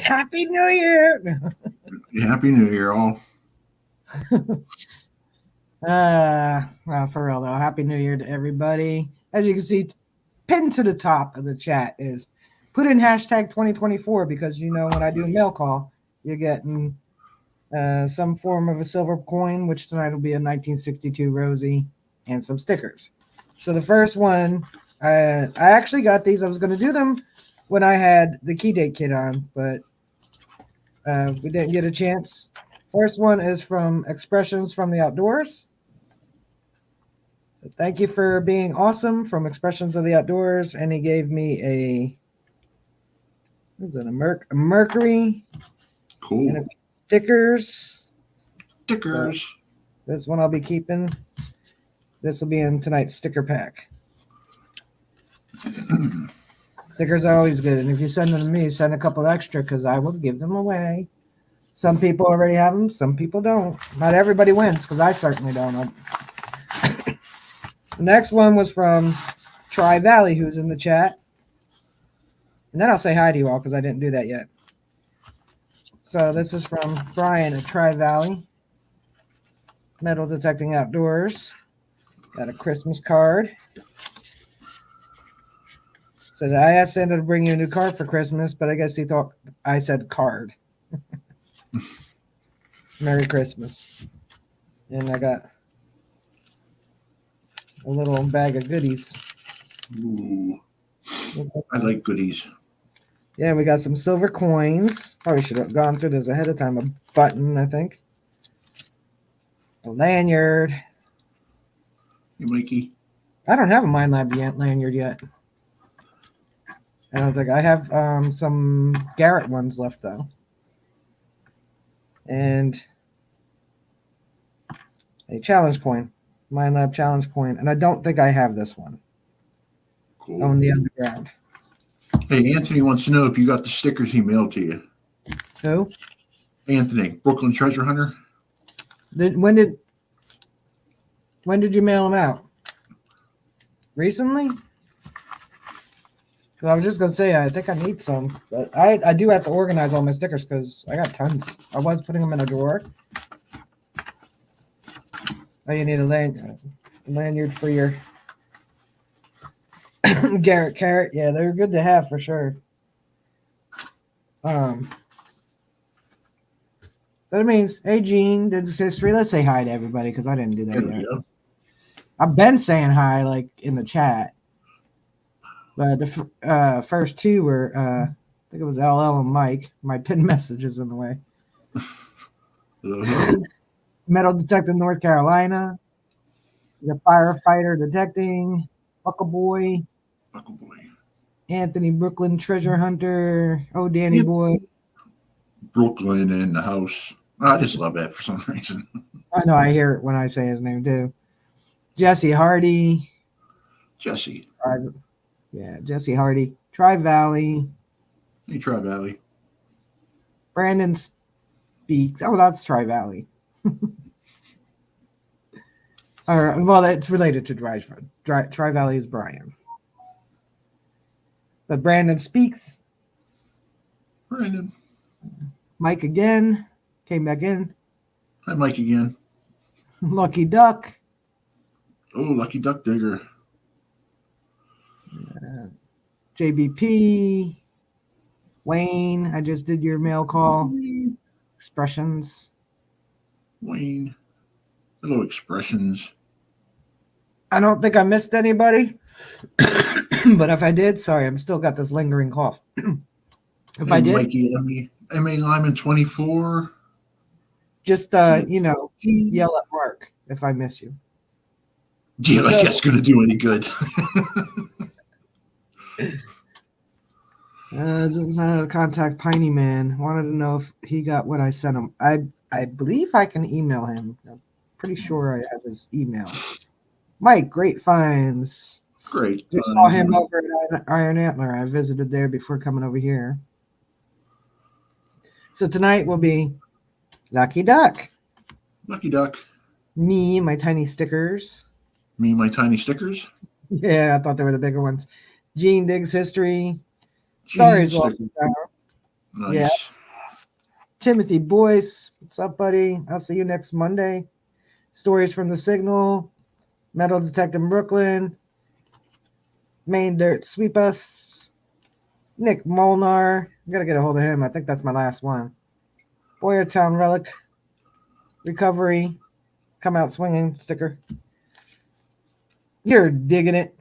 Happy New Year. Happy New Year, all. Well, for real though, Happy New Year to everybody. As you can see, pinned to the top of the chat is put in hashtag 2024 because when I do a mail call, you're getting some form of a silver coin, which tonight will be a 1962 Rosie, and some stickers. So the first one, I actually got these. I was going to do them when I had the Key Date kit on, but we didn't get a chance. First one is from Expressions from the Outdoors. So thank you for being awesome from Expressions of the Outdoors. And he gave me a Mercury. Cool. And stickers. Stickers. So this one I'll be keeping. This will be in tonight's sticker pack. Stickers are always good. And if you send them to me, send a couple extra because I will give them away. Some people already have them. Some people don't. Not everybody wins because I certainly don't. The next one was from Tri Valley, who's in the chat. And then I'll say hi to you all because I didn't do that yet. So this is from Brian at Tri Valley. Metal Detecting Outdoors. Got a Christmas card. Said, I asked Santa to bring you a new card for Christmas, but I guess he thought I said card. Merry Christmas. And I got a little bag of goodies. Ooh. I like goodies. Yeah, we got some silver coins. Probably should have gone through this ahead of time. A button, I think. A lanyard. Hey, Mikey. I don't have a Mind Lab lanyard yet. I don't think I have some Garrett ones left, though. And a challenge coin. Mind Lab challenge coin. And I don't think I have this one. Cool. On the underground. Hey, Anthony wants to know if you got the stickers he mailed to you. Who? Anthony, Brooklyn Treasure Hunter. When did you mail them out? Recently? Well, I was just gonna say I think I need some, but I do have to organize all my stickers because I got tons. I was putting them in a drawer. Oh, you need a lanyard for your Garrett Carrot. Yeah, they're good to have for sure. So that means, hey Gene, did this history. Let's say hi to everybody because I didn't do that yet. I've been saying hi like in the chat. But the first two were, I think it was LL and Mike. My pinned messages in the way. Metal Detective North Carolina. The Firefighter Detecting. Buckle Boy. Anthony Brooklyn Treasure Hunter. Oh, Danny Boy. Brooklyn in the house. I just love that for some reason. I know, I hear it when I say his name too. Jesse Hardy. Jesse. Yeah, Jesse Hardy. Tri Valley. Hey, Tri Valley. Brandon Speaks. Oh, that's Tri Valley. Well, it's related to Tri Valley is Brian. But Brandon Speaks. Brandon. Mike again. Came back in. Hi, Mike again. Lucky Duck. Oh, Lucky Duck Digger. JBP. Wayne. I just did your mail call. Expressions. Wayne. Hello, Expressions. I don't think I missed anybody. But if I did, sorry, I'm still got this lingering cough. If I did, Mikey, M.A. Lyman 24. Just yell at Mark if I miss you. Yeah, like that's gonna do any good. Just contact Piney Man. Wanted to know if he got what I sent him. I believe I can email him. I'm pretty sure I have his email. Mike, great finds. Great. Just saw him over at Iron Antler. I visited there before coming over here. So tonight will be Lucky Duck. Lucky Duck. Me, my tiny stickers. Me, my tiny stickers? Yeah, I thought they were the bigger ones. Gene Diggs History. Stories Lost and Found. Nice. Yeah. Timothy Boyce, what's up, buddy? I'll see you next Monday. Stories from the Signal, Metal Detective in Brooklyn, Main Dirt Sweep Us, Nick Molnar. I gotta get a hold of him. I think that's my last one. Boyertown Relic, Recovery, Come Out Swinging sticker. You're digging it.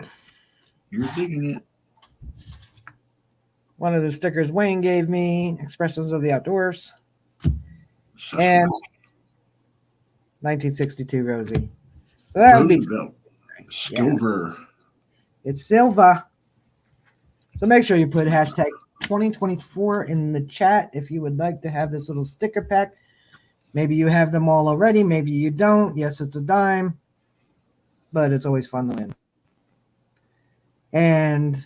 You're digging it. One of the stickers Wayne gave me, Expressions of the Outdoors. Such And good. 1962 Rosie. So that would be Silver. It's Silva. So make sure you put hashtag 2024 in the chat if you would like to have this little sticker pack. Maybe you have them all already. Maybe you don't. Yes, it's a dime, but it's always fun to win. And,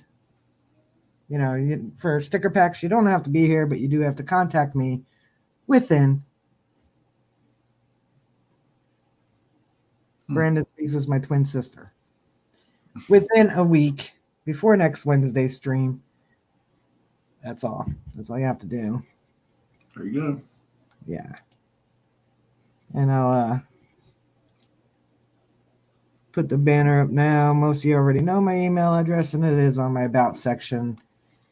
you know, for sticker packs, you don't have to be here, but you do have to contact me within. Brandon Speaks is my twin sister. Within a week before next Wednesday's stream. That's all. That's all you have to do. Very good. Yeah. And I'll put the banner up now. Most of you already know my email address, and it is on my About section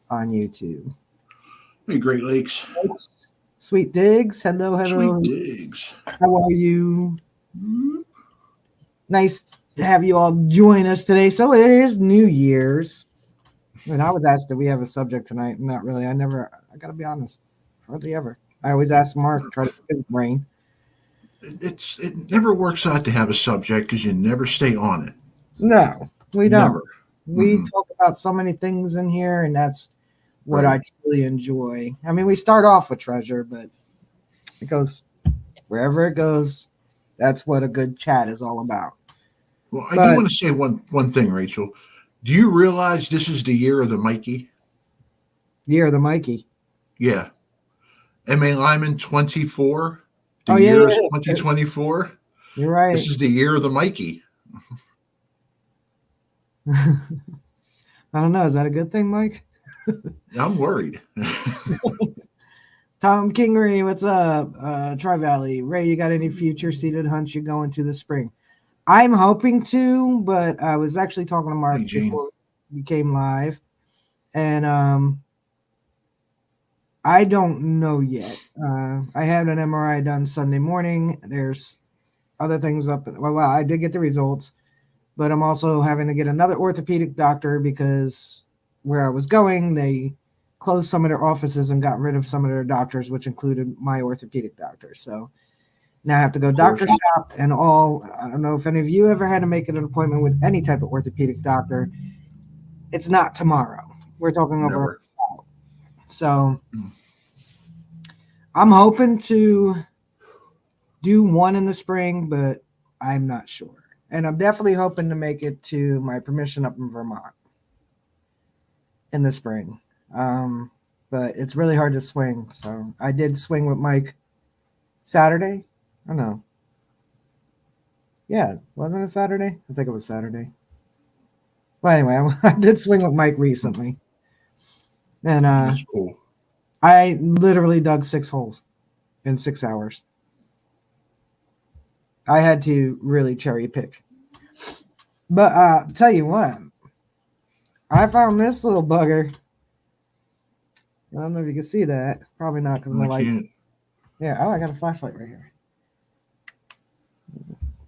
on YouTube. Hey, Great Lakes. Sweet Diggs. Hello. Sweet Diggs. How are you? Nice to have you all join us today. So it is New Year's. And I was asked, do we have a subject tonight? Not really. I got to be honest, hardly ever. I always ask Mark, try to pick his brain. It never works out to have a subject because you never stay on it. No, we don't. Never. We talk about so many things in here, and that's what I truly enjoy. I mean, we start off with treasure, but it goes wherever it goes. That's what a good chat is all about. Well, I do want to say one thing, Rachel. Do you realize this is the year of the Mikey? Year of the Mikey. Yeah. M.A. Lyman 24. The year year is 2024. You're right. This is the year of the Mikey. I don't know. Is that a good thing, Mike? I'm worried. Tom Kingery, what's up? Tri-Valley. Ray, you got any future seated hunts you going to this spring? I'm hoping to, but I was actually talking to Mark before we came live, and I don't know yet. I had an MRI done Sunday morning. There's other things up. Well, I did get the results, but I'm also having to get another orthopedic doctor because where I was going, they closed some of their offices and got rid of some of their doctors, which included my orthopedic doctor. So now I have to go doctor shop and all. I don't know if any of you ever had to make an appointment with any type of orthopedic doctor. It's not tomorrow. We're talking over. So I'm hoping to do one in the spring, but I'm not sure. And I'm definitely hoping to make it to my permission up in Vermont in the spring. But it's really hard to swing. So I did swing with Mike Saturday. I don't know. Yeah, wasn't it Saturday? I think it was Saturday. But anyway, I did swing with Mike recently. And that's cool. I literally dug 6 holes in 6 hours. I had to really cherry pick. But tell you what, I found this little bugger. I don't know if you can see that. Probably not because my light. Yeah, oh, I got a flashlight right here.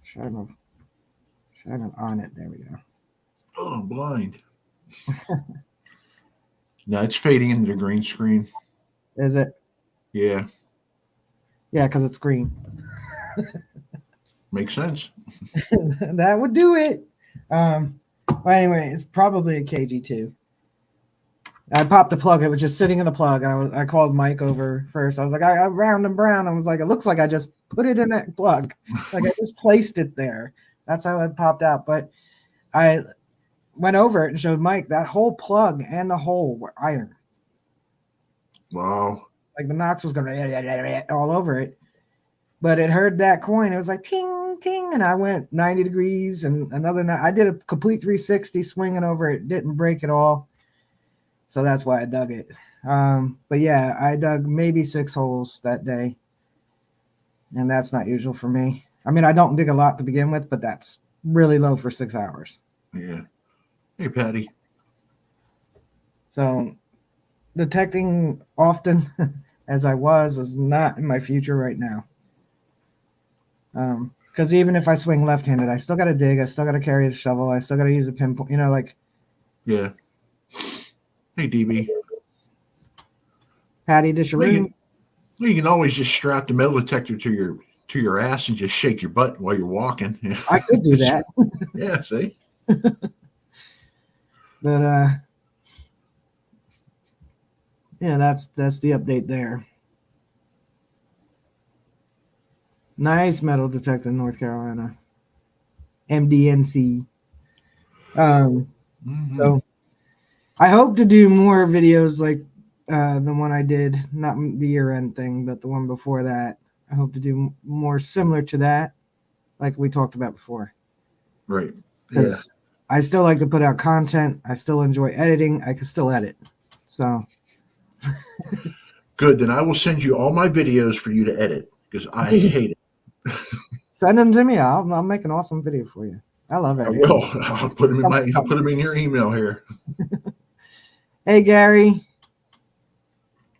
Shine on it. There we go. Oh, I'm blind. No, it's fading into the green screen. Is it? Yeah. Yeah, because it's green. Makes sense. That would do it. Well, anyway, it's probably a KG2. I popped the plug. It was just sitting in the plug. I called Mike over first. I was like, I round and brown. I was like, it looks like I just put it in that plug. Like I just placed it there. That's how it popped out. But I went over it and showed Mike that whole plug and the hole were iron. Wow. Like the Knox was going all over it. But it heard that coin. It was like ting, ting. And I went 90 degrees and another. I did a complete 360 swinging over it. Didn't break at all. So that's why I dug it. But yeah, I dug maybe 6 holes that day. And that's not usual for me. I mean, I don't dig a lot to begin with, but that's really low for 6 hours. Yeah. Hey, Patty. So detecting often as I was is not in my future right now. Because even if I swing left-handed, I still got to dig. I still got to carry the shovel. I still got to use a pinpoint. You know, like. Yeah. Hey, DB. Patty Disharoon. You can always just strap the metal detector to your ass and just shake your butt while you're walking. I could do that. Yeah, see. But yeah, that's the update there. Nice metal detector in North Carolina. MDNC. So I hope to do more videos like the one I did, not the year-end thing, but the one before that. I hope to do more similar to that, like we talked about before. Right. Because Yeah. I still like to put out content. I still enjoy editing. I can still edit. So. Good. Then I will send you all my videos for you to edit because I hate it. Send them to me. I'll make an awesome video for you. I love I editing. will. I'll put them in your email here. Hey Gary.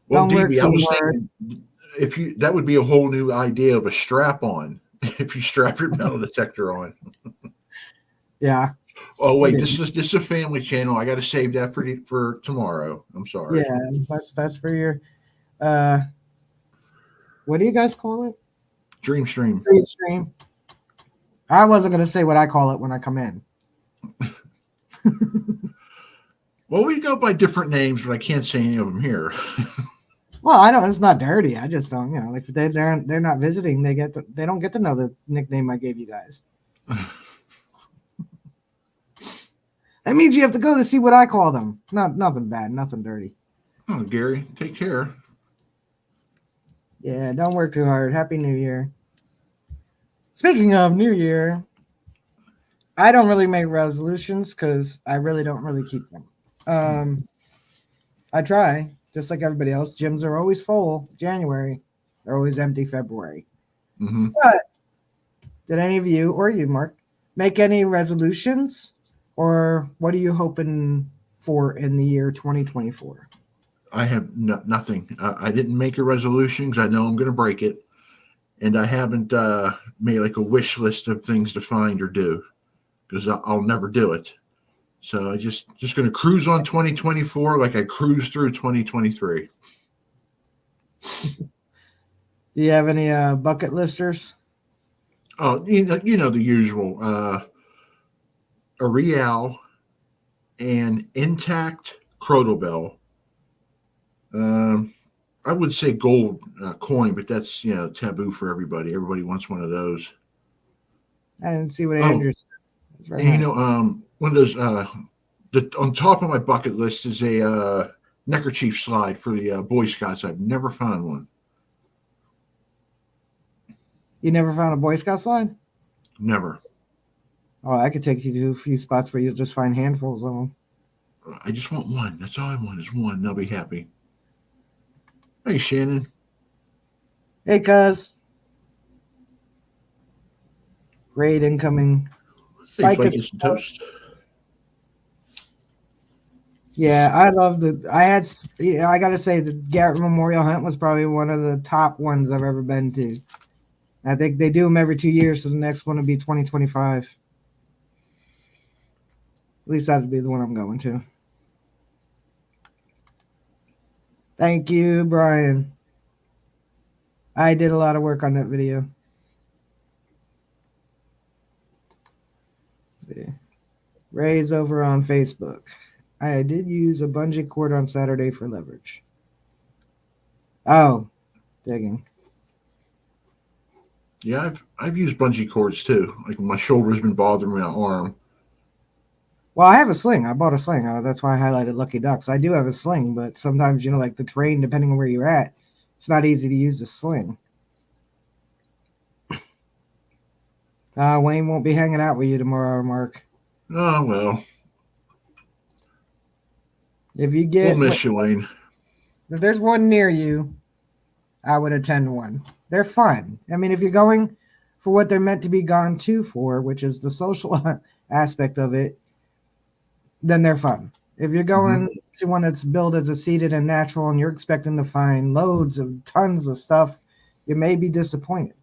Well, Don't work DB, I too was hard. thinking that would be a whole new idea of a strap on if you strap your metal detector on. Yeah. Oh wait, this is a family channel. I got to save that for tomorrow. I'm sorry. Yeah, that's for your what do you guys call it? Dream stream. Dream stream. I wasn't gonna say what I call it when I come in. Well, we go by different names, but I can't say any of them here. Well, I don't. It's not dirty. I just don't. Like they're not visiting. They don't get to know the nickname I gave you guys. That means you have to go to see what I call them. Nothing bad. Nothing dirty. Oh, Gary, take care. Yeah, don't work too hard. Happy New Year. Speaking of New Year, I don't really make resolutions because I really don't really keep them. I try, just like everybody else. Gyms are always full January. They're always empty February. Mm-hmm. But did any of you or you, Mark, make any resolutions? Or what are you hoping for in the year 2024? I have nothing. I didn't make a resolution because I know I'm going to break it. And I haven't made like a wish list of things to find or do because I'll never do it. So I just going to cruise on 2024 like I cruised through 2023. Do you have any bucket listers? Oh, you know the usual. A real, an intact Crotal bell. I would say gold coin, but that's taboo for everybody. Everybody wants one of those. I didn't see what Oh, Andrew said. That's very and nice. one of those. On top of my bucket list is a neckerchief slide for the Boy Scouts. I've never found one. You never found a Boy Scout slide? Never. Oh, I could take you to a few spots where you'll just find handfuls of them. I just want one. That's all I want is one. They'll be happy. Hey, Shannon. Hey, cuz. Raid incoming. Hey, Ficus and Toast. Yeah, I love I got to say, the Garrett Memorial Hunt was probably one of the top ones I've ever been to. I think they do them every 2 years, so the next one will be 2025. At least that would be the one I'm going to. Thank you, Brian. I did a lot of work on that video. Ray's over on Facebook. I did use a bungee cord on Saturday for leverage. Oh, digging. Yeah, I've used bungee cords too. Like when my shoulder's been bothering my arm. Well, I have a sling. I bought a sling. That's why I highlighted Lucky Ducks. I do have a sling, but sometimes, like the terrain, depending on where you're at, it's not easy to use a sling. Wayne won't be hanging out with you tomorrow, Mark. Oh, well. If you We'll get, miss you, Wayne. if there's one near you, I would attend one. They're fun. I mean, if you're going for what they're meant to be gone to for, which is the social aspect of it, then they're fun. If you're going to one that's billed as a seated and natural and you're expecting to find loads of tons of stuff, you may be disappointed.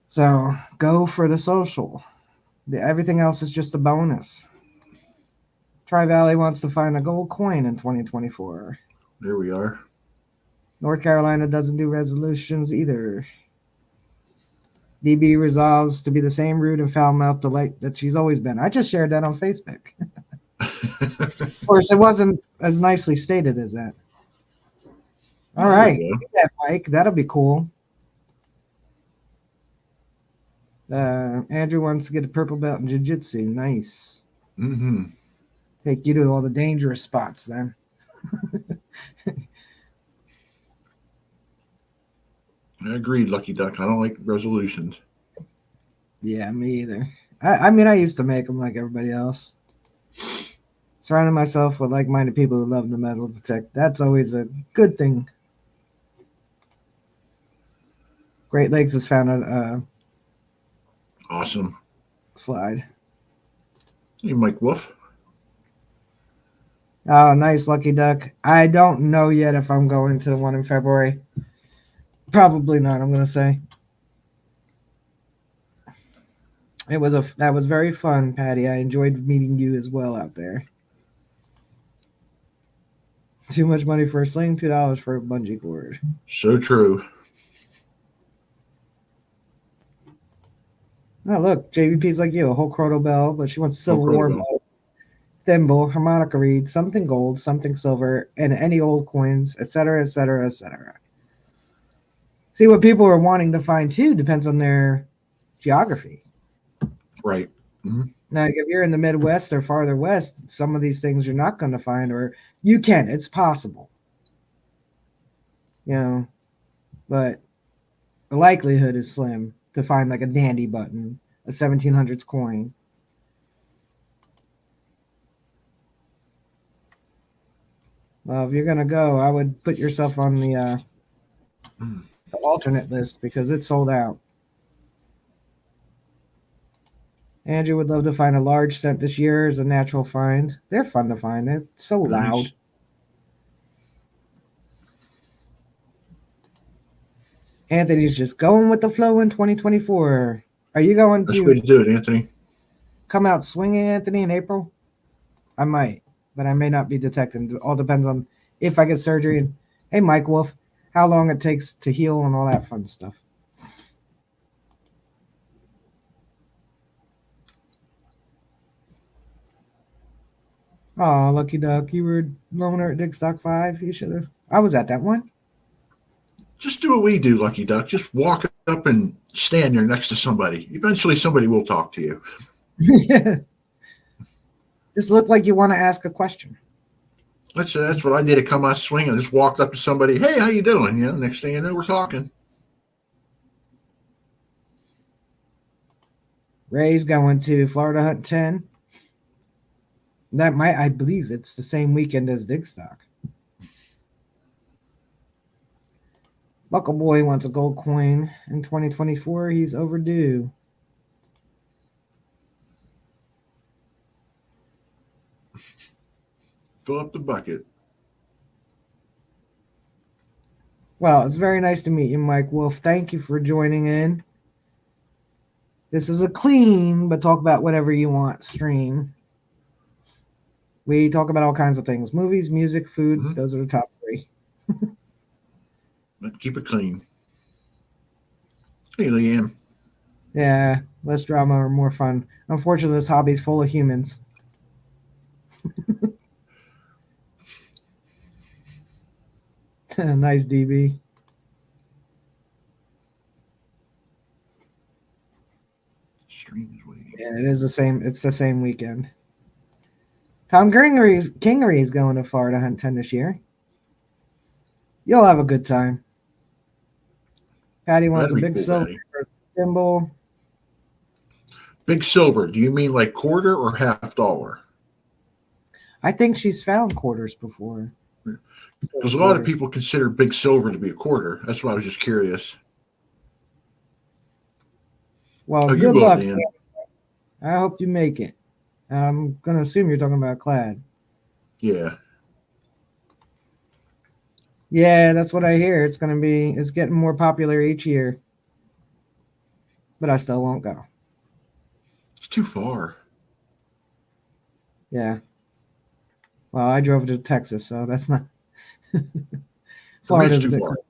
So go for the social. Everything else is just a bonus. Tri Valley wants to find a gold coin in 2024. There we are. North Carolina doesn't do resolutions either. DB resolves to be the same rude and foul-mouthed delight that she's always been. I just shared that on Facebook. Of course, it wasn't as nicely stated as that. All right, get that, Mike. That'll be cool. Andrew wants to get a purple belt in jiu-jitsu. Nice. Take you to all the dangerous spots then. I agree, Lucky Duck. I don't like resolutions. Yeah, me either. I mean, I used to make them like everybody else. Surrounding myself with like-minded people who love the metal detect. That's always a good thing. Great Lakes has found a awesome slide. Hey, Mike Wolf. Oh, nice, Lucky Duck. I don't know yet if I'm going to the one in February. Probably not, I'm going to say. That was very fun, Patty. I enjoyed meeting you as well out there. Too much money for a sling, $2 for a bungee cord. So true. Oh, look, JVP's like you, a whole crotal bell, but she wants silver warm thimble, harmonica reed, something gold, something silver, and any old coins, etc., etc., etc. See, what people are wanting to find too depends on their geography. Right. Now, if you're in the Midwest or farther west, some of these things you're not going to find, or you can. It's possible. You know, but the likelihood is slim to find like a dandy button, a 1700s coin. Well, if you're going to go, I would put yourself on the alternate list because it's sold out. Andrew would love to find a large cent this year as a natural find. They're fun to find. They're so loud. Anthony's just going with the flow in 2024. Are you going to way to do it, Anthony? Come out swinging, Anthony, in April? I might, but I may not be detecting. It all depends on if I get surgery. And hey, Mike Wolf, how long it takes to heal and all that fun stuff. Oh, Lucky Duck, you were loaner at Dig Stock 5. You should have. I was at that one. Just do what we do, Lucky Duck. Just walk up and stand there next to somebody. Eventually, somebody will talk to you. Just look like you want to ask a question. That's what I did. I come out swinging. I just walked up to somebody. Hey, how you doing? You know, next thing you know, we're talking. Ray's going to Florida Hunt 10. I believe it's the same weekend as Dig Stock. Buckle Boy wants a gold coin in 2024. He's overdue. Fill up the bucket. Well, it's very nice to meet you, Mike Wolf. Thank you for joining in. This is a clean, but talk about whatever you want stream. We talk about all kinds of things. Movies, music, food. Mm-hmm. Those are the top 3. But keep it clean. Hey, Leanne. Yeah, less drama or more fun. Unfortunately, this hobby is full of humans. Nice, DB. Yeah, it is the same. It's the same weekend. Tom Kingery is going to Florida Hunt 10 this year. You'll have a good time. Patty wants a big silver thimble. Big silver. Do you mean like quarter or $half? I think she's found quarters before. Because a lot of people consider big silver to be a quarter. That's why I was just curious. Well, Oh, you good will, luck. Dan. I hope you make it. I'm gonna assume you're talking about clad. Yeah. Yeah, that's what I hear. It's getting more popular each year. But I still won't go. It's too far. Yeah. Well, I drove to Texas, so that's not For me, it's Florida's a too bit far. cool.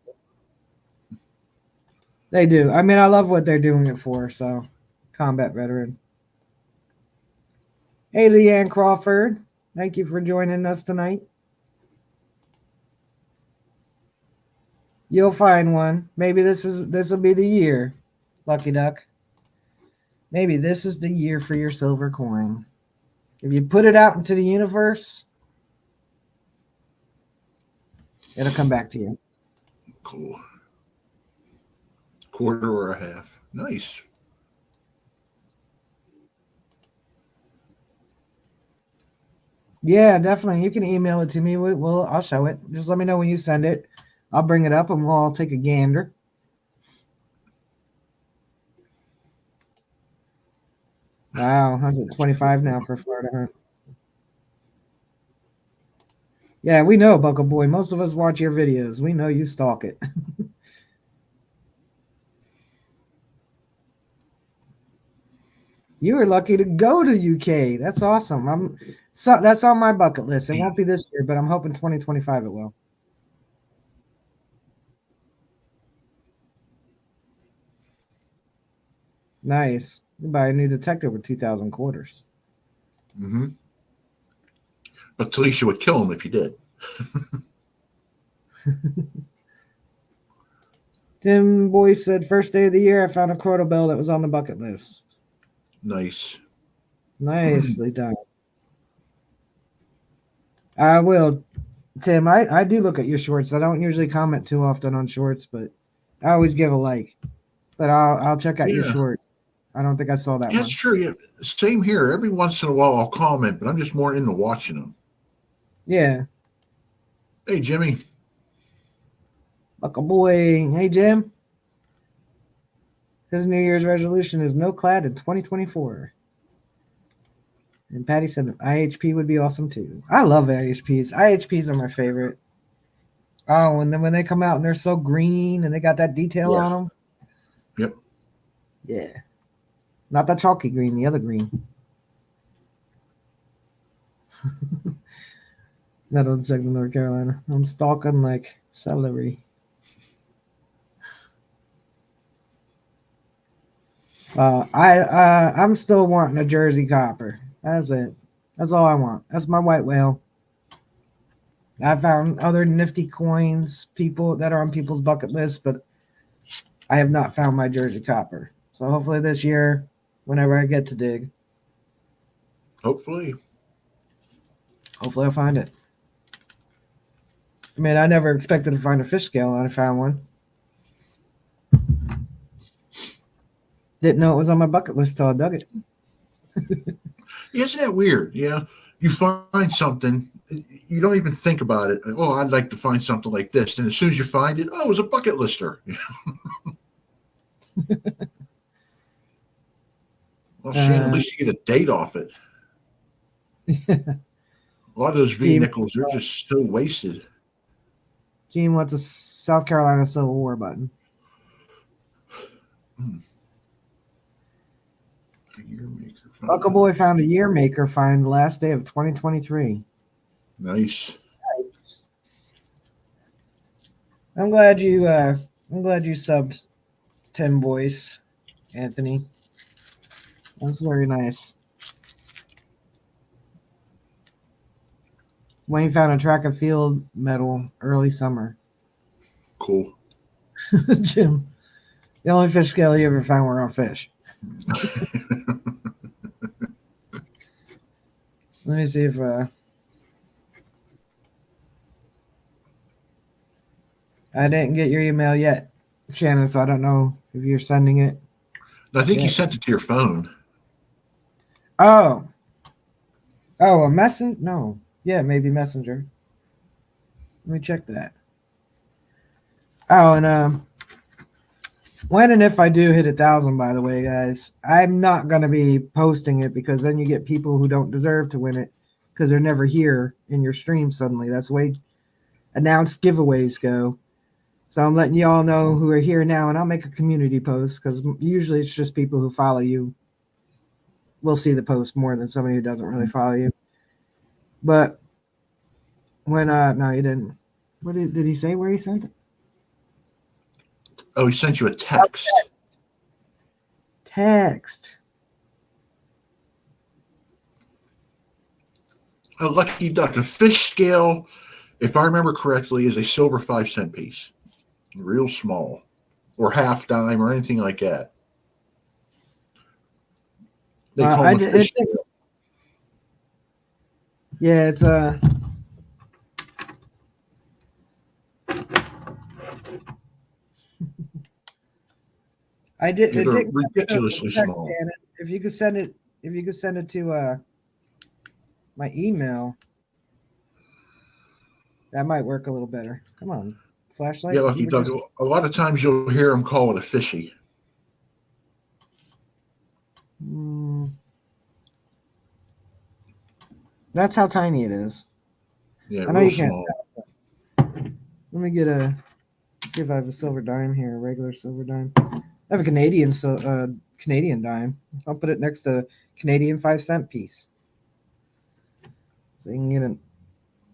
They do. I mean, I love what they're doing it for, so combat veteran. Hey, Leanne Crawford. Thank you for joining us tonight. You'll find one. Maybe this will be the year, Lucky Duck. Maybe this is the year for your silver coin. If you put it out into the universe, it'll come back to you. Cool. Quarter or a half. Nice. Yeah, definitely. You can email it to me. I'll show it. Just let me know when you send it. I'll bring it up and we'll all take a gander. Wow, 125 now for Florida Hunt. Yeah, we know, Buckle Boy. Most of us watch your videos. We know you stalk it. You were lucky to go to UK. That's awesome. That's on my bucket list. It won't be this year, but I'm hoping 2025 it will. Nice. You buy a new detector with 2,000 quarters. Mm-hmm. But Talisha would kill him if he did. Tim Boyce said, first day of the year, I found a Croto Bell that was on the bucket list. Nice. Nicely done. I will, Tim. I do look at your shorts. I don't usually comment too often on shorts, but I always give a like. But I'll check out your Yeah. short. I don't think I saw that Yeah, one. it's true. Yeah. Same here. Every once in a while I'll comment, but I'm just more into watching them. Yeah. Hey, Jimmy. Buckle Boy. Hey, Jim. His New Year's resolution is no clad in 2024. And Patty said IHP would be awesome too. I love IHPs. IHPs are my favorite. Oh, and then when they come out and they're so green and they got that detail on them. Yep. Yeah. Not that chalky green, the other green. Meadow in Segment, North Carolina. I'm stalking like celery. I'm still wanting a Jersey copper. That's it. That's all I want. That's my white whale. I found other nifty coins, people that are on people's bucket list, but I have not found my Jersey copper. So hopefully this year, whenever I get to dig, Hopefully I'll find it. I mean, I never expected to find a fish scale, and I found one. Didn't know it was on my bucket list till I dug it. Isn't that weird? Yeah. You find something, you don't even think about it. Oh, I'd like to find something like this. And as soon as you find it, oh, it was a bucket lister. Well, Shannon, at least you get a date off it. A lot of those V nickels, they're just so wasted. Gene wants a South Carolina Civil War button. Buckle Boy found a year maker find the last day of 2023. Nice. I'm glad you subbed Tim Boyce, Anthony. That's very nice. Wayne found a track and field medal early summer. Cool. Jim, the only fish scale you ever found were on fish. Let me see if I didn't get your email yet, Shannon, so I don't know if you're sending it. I think you sent it to your phone. Oh, a message? No. Yeah, maybe Messenger. Let me check that. Oh, and when and if I do hit 1,000, by the way, guys, I'm not gonna be posting it because then you get people who don't deserve to win it because they're never here in your stream suddenly. That's the way announced giveaways go. So I'm letting y'all know who are here now, and I'll make a community post because usually it's just people who follow you will see the post more than somebody who doesn't really follow you. But when no, he didn't. What did he say? Where he sent it? Oh, he sent you a text. Text. A lucky duck. A fish scale, if I remember correctly, is a silver 5-cent piece. Real small. Or half dime or anything like that. They call them a fish scale. Yeah, it's I did. They're ridiculously small. If you could send it to my email, that might work a little better. Come on, flashlight. Yeah, lucky duck. A lot of times you'll hear them call it a fishy. That's how tiny it is. Yeah, I know real you can't. small. Let me see if I have a silver dime here, a regular silver dime. I have a Canadian dime. I'll put it next to Canadian 5-cent piece, so you can get it.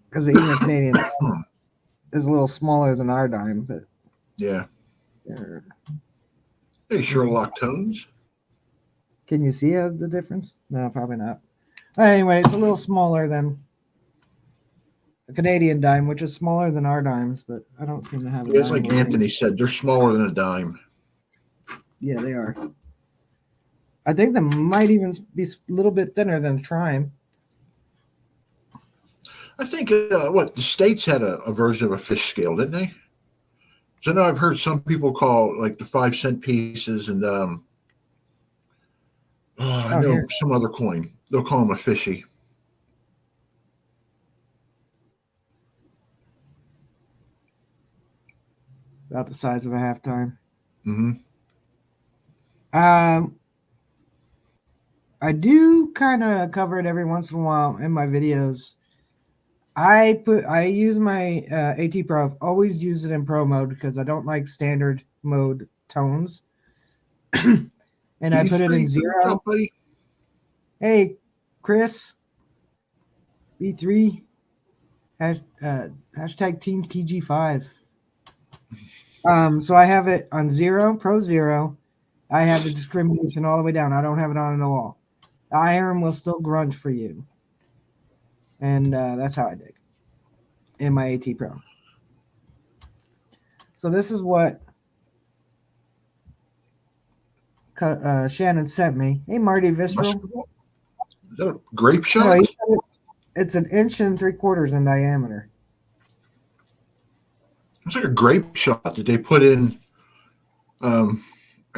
Because even the Canadian dime is a little smaller than our dime, but yeah. Hey, Sherlock Tones. Can you see the difference? No, probably not. Anyway, it's a little smaller than a Canadian dime, which is smaller than our dimes, but I don't seem to have. It's like Anthony said, they're smaller than a dime. Yeah, they are. I think they might even be a little bit thinner than Trime. I think the States had a version of a fish scale, didn't they? So now I've heard some people call like the 5-cent pieces and I know here. Some other coin. They'll call them a fishy. About the size of a half dime. Mm-hmm. I do kind of cover it every once in a while in my videos. I use my AT Pro. I've always used it in Pro mode because I don't like standard mode tones. And I put it in 0. Hey, Chris. B3. Hashtag Team PG5. So I have it on 0, Pro 0. I have the discrimination all the way down. I don't have it on at all. The iron will still grunt for you. And that's how I dig in my AT Pro. So this is what Shannon sent me. Hey, Marty Visceral. Is that a grape shot? No, it's 1 3/4 inches in diameter. It's like a grape shot. Did they put in a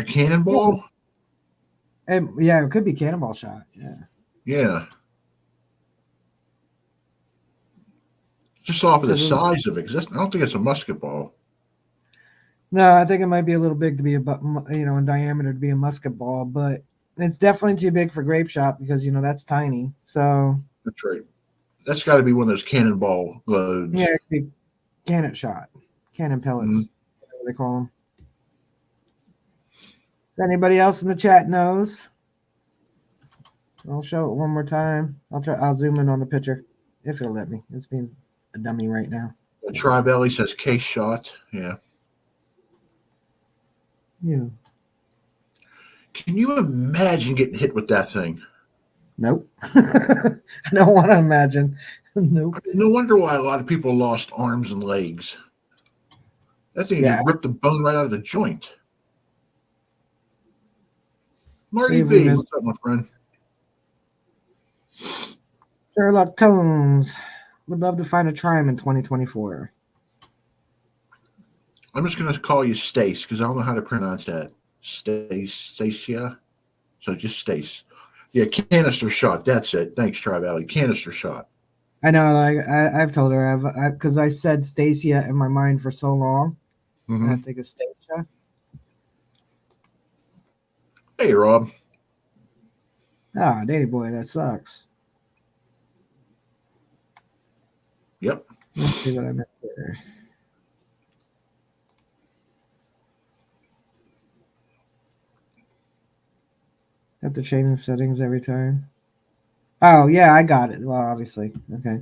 cannonball? Yeah, it could be cannonball shot. Yeah. Yeah. Just off of the size of it, because I don't think it's a musket ball. No, I think it might be a little big to be in diameter to be a musket ball, but it's definitely too big for grape shot because that's tiny. So that's right. That's got to be one of those cannonball loads. Yeah, it could be cannon shot, cannon pellets, whatever they call them. If anybody else in the chat knows, I'll show it one more time. I'll zoom in on the picture if it'll let me. It's being a dummy right now. Tri-Belly says case shot. Yeah. Yeah. Can you imagine getting hit with that thing? Nope. I don't want to imagine. Nope. No wonder why a lot of people lost arms and legs. That thing just ripped the bone right out of the joint. Marty V, what's up, my friend? Sherlock Tones. Would love to find a Trime in 2024. I'm just going to call you Stace because I don't know how to pronounce that. Stacia. So just Stace. Yeah, canister shot. That's it. Thanks, Tri Valley. Canister shot. I know, like I've told her because I've said Stacia in my mind for so long. And I Hmm. think it's Stacia. Hey, Rob. Ah, Danny boy, that sucks. Yep. Let's see what I meant there. Have to change the settings every time. Oh yeah, I got it. Well, obviously, okay.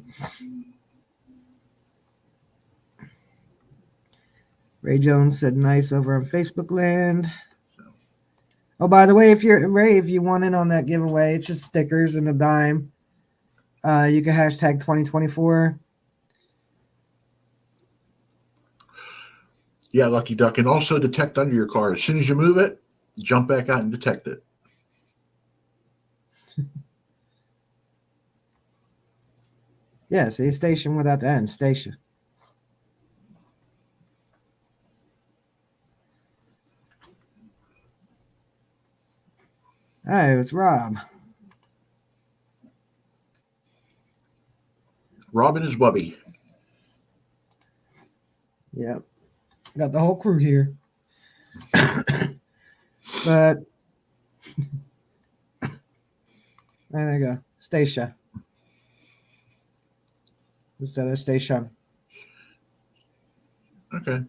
Ray Jones said nice over on Facebook land. Oh, by the way, if you're Ray, if you want in on that giveaway, it's just stickers and a dime. You can hashtag 2024. Yeah, Lucky Duck. And also detect under your car. As soon as you move it, jump back out and detect it. Yeah, see, station without the N, station. Hey, it's Rob. Robin is Wubby. Yep, got the whole crew here. But there you go, Stacia instead of station. Okay.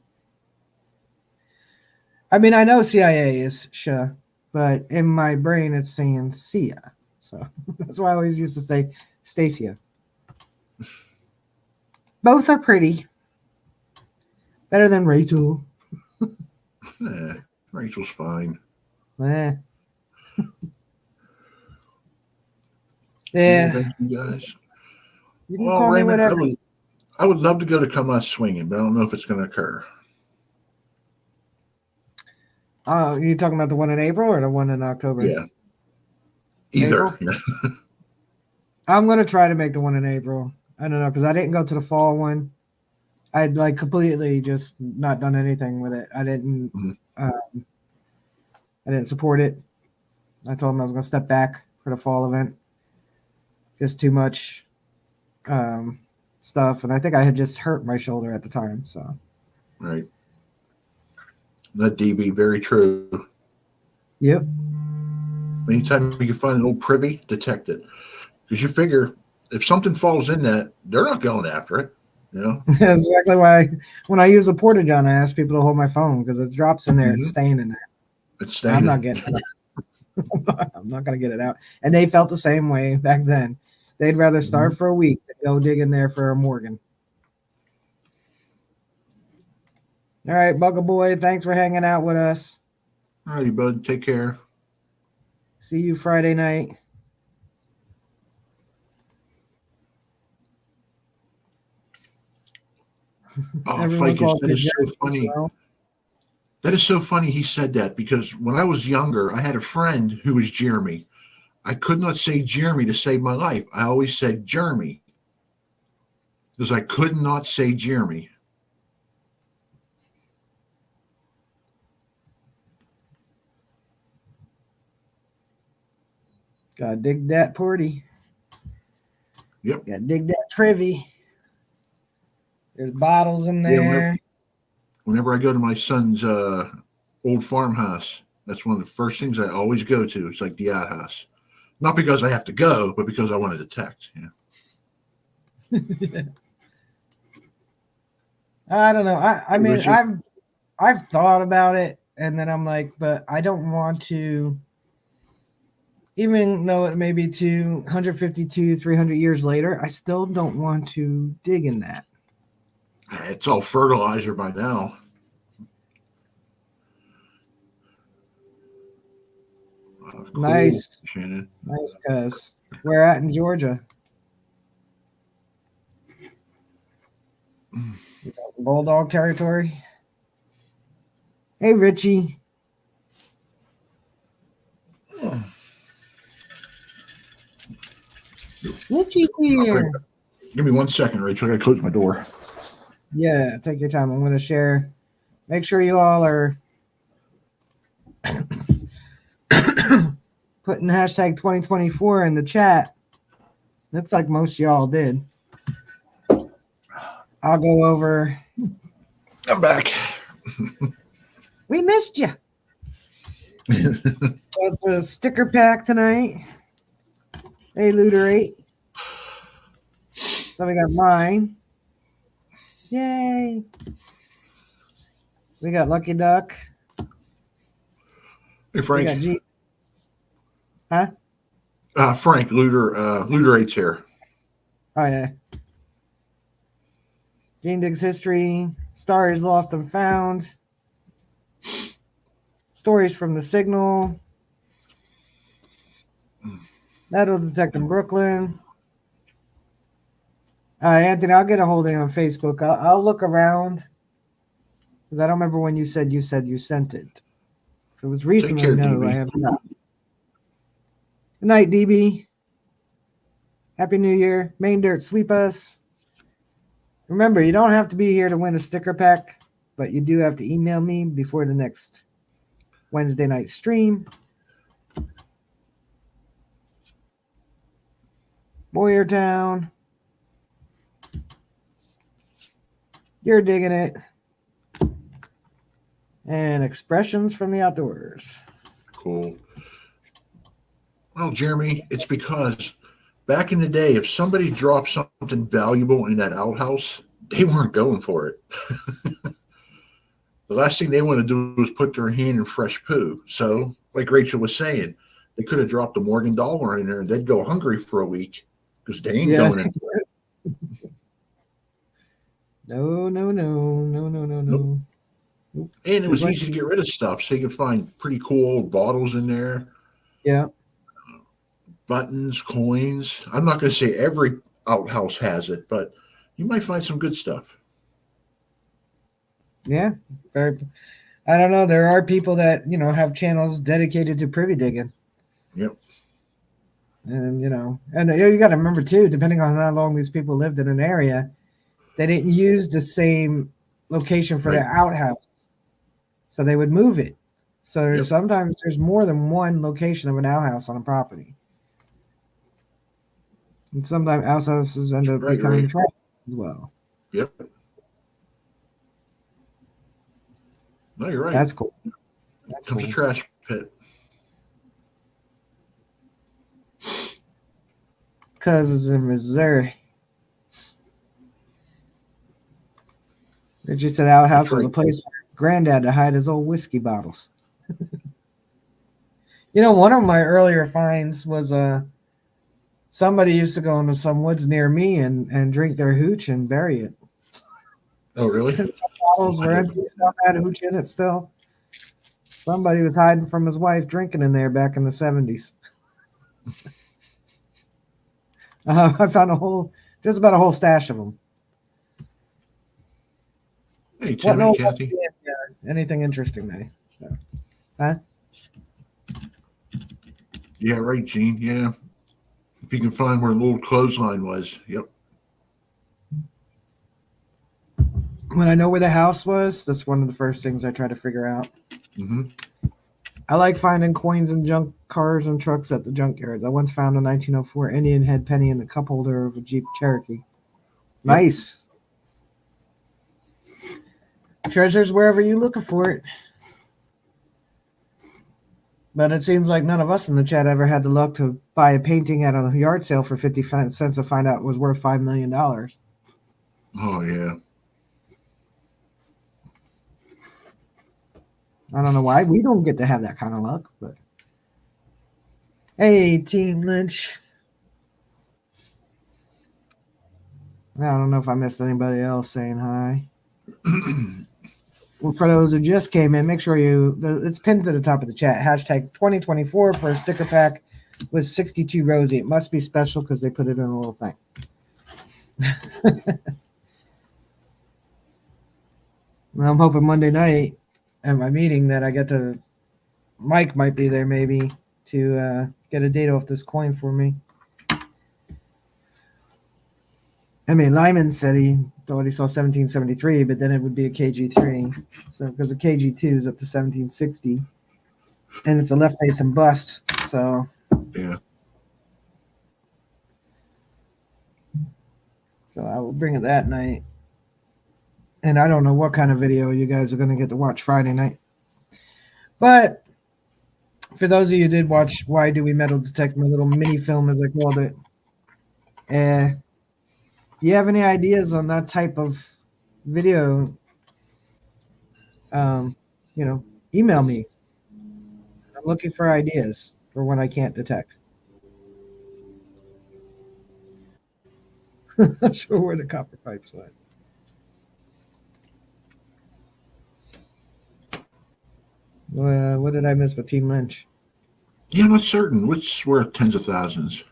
I mean, I know CIA is Sha, but in my brain it's saying Sia. So that's why I always used to say Stacia. Both are pretty. Better than Rachel. Rachel's fine. Eh. Yeah, Yeah. thank you guys. You can Well, call me Raymond, whatever. I would love to go to Come Out Swinging, but I don't know if it's going to occur. Oh, you talking about the one in April or the one in October? Yeah, either. April? Yeah. I'm gonna try to make the one in April. I don't know because I didn't go to the fall one. I'd like completely just not done anything with it. Mhm. Uh, I didn't support it. I told him I was gonna step back for the fall event. Just too much um, stuff, and I think I had just hurt my shoulder at the time. So Right. That DB, very true. yep. Anytime you can find an old privy, detect it. Because you figure if something falls in that, they're not going after it. You know? That's exactly why when I use a porta john, I ask people to hold my phone because it drops in there, it's Mm-hmm. staying in there. It's I'm staying not in. getting it out. I'm not gonna get it out. And they felt the same way back then. They'd rather Mm-hmm. starve for a week than go dig in there for a Morgan. All right, Bugger Boy, thanks for hanging out with us. All righty, bud. Take care. See you Friday night. Oh, Everyone Ficus, calls that me is so Jerry as funny. well. That is so funny he said that because when I was younger, I had a friend who was Jeremy. I could not say Jeremy to save my life. I always said Jeremy because I could not say Jeremy. Gotta dig that porty. Yep. Gotta dig that privy. There's bottles in Yeah. there. Whenever I go to my son's old farmhouse, that's one of the first things I always go to. It's like the outhouse. Not because I have to go, but because I want to detect. Yeah. I don't know. I Hey, mean, Richard. I've thought about it, and then I'm like, but I don't want to. Even though it may be 252, 300 years later, I still don't want to dig in that. It's all fertilizer by now. Cool, Nice, Shannon. nice, cuz. Where at in Georgia? Bulldog territory. Hey, Richie. Richie here. Give me 1 second, Rachel. I gotta close my door. Yeah, take your time. I'm going to share. Make sure you all are putting hashtag 2024 in the chat. Looks like most y'all did. I'll go over. I'm back. We missed you. It's a sticker pack tonight. Hey, Looter 8. So we got mine. Yay. We got Lucky Duck. Hey, We Frank. got G. Huh? Frank, Looter 8's here. Oh, yeah. Gene Digs History. Stories Lost and Found. Stories from the Signal. Metal Detective Brooklyn. Anthony, I'll get a hold of you on Facebook. I'll look around because I don't remember when you said you sent it. If it was recently, care, no, DB. I have not. Good night, DB. Happy New Year. Main Dirt, sweep us. Remember, you don't have to be here to win a sticker pack, but you do have to email me before the next Wednesday night stream. Boyertown. You're digging it. And Expressions from the Outdoors. Cool. Well, Jeremy, it's because back in the day, if somebody dropped something valuable in that outhouse, they weren't going for it. The last thing they want to do is put their hand in fresh poo. So, like Rachel was saying, they could have dropped a Morgan dollar in there and they'd go hungry for a week because they ain't going in. No. Nope. And it was easy to get rid of stuff. So you could find pretty cool old bottles in there. Yeah. Buttons, coins. I'm not going to say every outhouse has it, but you might find some good stuff. Yeah. I don't know. There are people that, have channels dedicated to privy digging. Yep. And, you got to remember, too, depending on how long these people lived in an area, they didn't use the same location for their outhouse. So they would move it. So sometimes there's more than one location of an outhouse on a property. And sometimes outhouses end up becoming trash as well. Yep. No, you're right. That's cool. Comes a trash pit. Because it's in Missouri. Richie said outhouse was a place for Granddad to hide his old whiskey bottles. One of my earlier finds was somebody used to go into some woods near me and drink their hooch and bury it. Oh, really? Some bottles were empty, some had hooch in it still. Somebody was hiding from his wife drinking in there back in the 70s. I found just about a whole stash of them. Hey, Timmy, Kathy. Anything interesting there? Huh? Yeah, right, Gene. Yeah. If you can find where the little clothesline was. Yep. When I know where the house was, that's one of the first things I try to figure out. Mm-hmm. I like finding coins and junk cars and trucks at the junkyards. I once found a 1904 Indian head penny in the cup holder of a Jeep Cherokee. Nice. Treasures wherever you're looking for it. But it seems like none of us in the chat ever had the luck to buy a painting at a yard sale for 50 cents to find out it was worth $5 million. Oh, yeah. I don't know why. We don't get to have that kind of luck, but hey, Team Lynch. I don't know if I missed anybody else saying hi. Well, for those who just came in, make sure it's pinned to the top of the chat. Hashtag 2024 for a sticker pack with 62 Rosie. It must be special because they put it in a little thing. I'm hoping Monday night at my meeting that I get to, Mike might be there maybe to get a date off this coin for me. I mean, Lyman said he thought he saw 1773, but then it would be a KG3. So because a KG2 is up to 1760, and it's a left face and bust. So yeah. So I will bring it that night. And I don't know what kind of video you guys are going to get to watch Friday night. But for those of you who did watch Why Do We Metal Detect, my little mini film, as I called it, you have any ideas on that type of video, um, email me. I'm looking for ideas for when I can't detect. Not sure where the copper pipes went. What did I miss with Team Lynch? Yeah, I'm not certain. Which worth tens of thousands.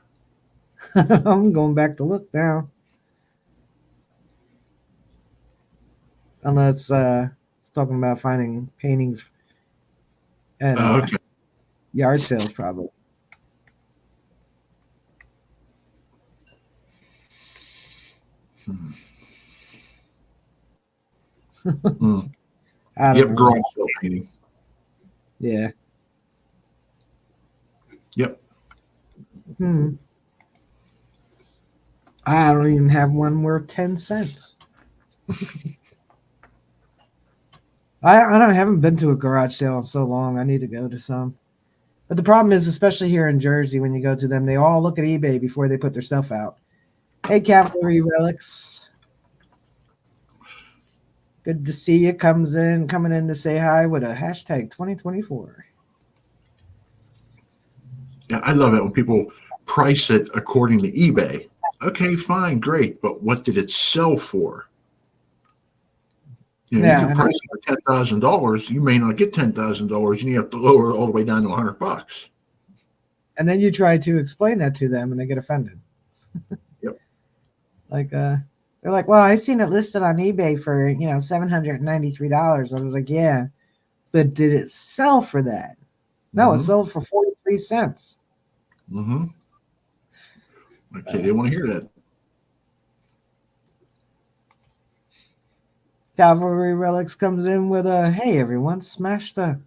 I'm going back to look now. Unless it's talking about finding paintings at Okay. yard sales, probably. I don't Yep, know. garage sale painting. Yeah. Yep. I don't even have one worth 10 cents. I haven't been to a garage sale in so long. I need to go to some. But the problem is, especially here in Jersey, when you go to them, they all look at eBay before they put their stuff out. Hey, Cavalry Relics. Good to see you. Coming in to say hi with a hashtag 2024. Yeah, I love it when people price it according to eBay. Okay, fine, great, but what did it sell for? You Yeah, can price it for $10,000. You may not get $10,000, and you have to lower it all the way down to $100. and then you try to explain that to them, and they get offended. Yep. Like, they're like, "Well, I seen it listed on eBay for $793." I was like, "Yeah, but did it sell for that?" No, it sold for 43 cents. Mm-hmm. Okay, they want to hear that. Cavalry Relics comes in with a, "Hey, everyone, smash the,"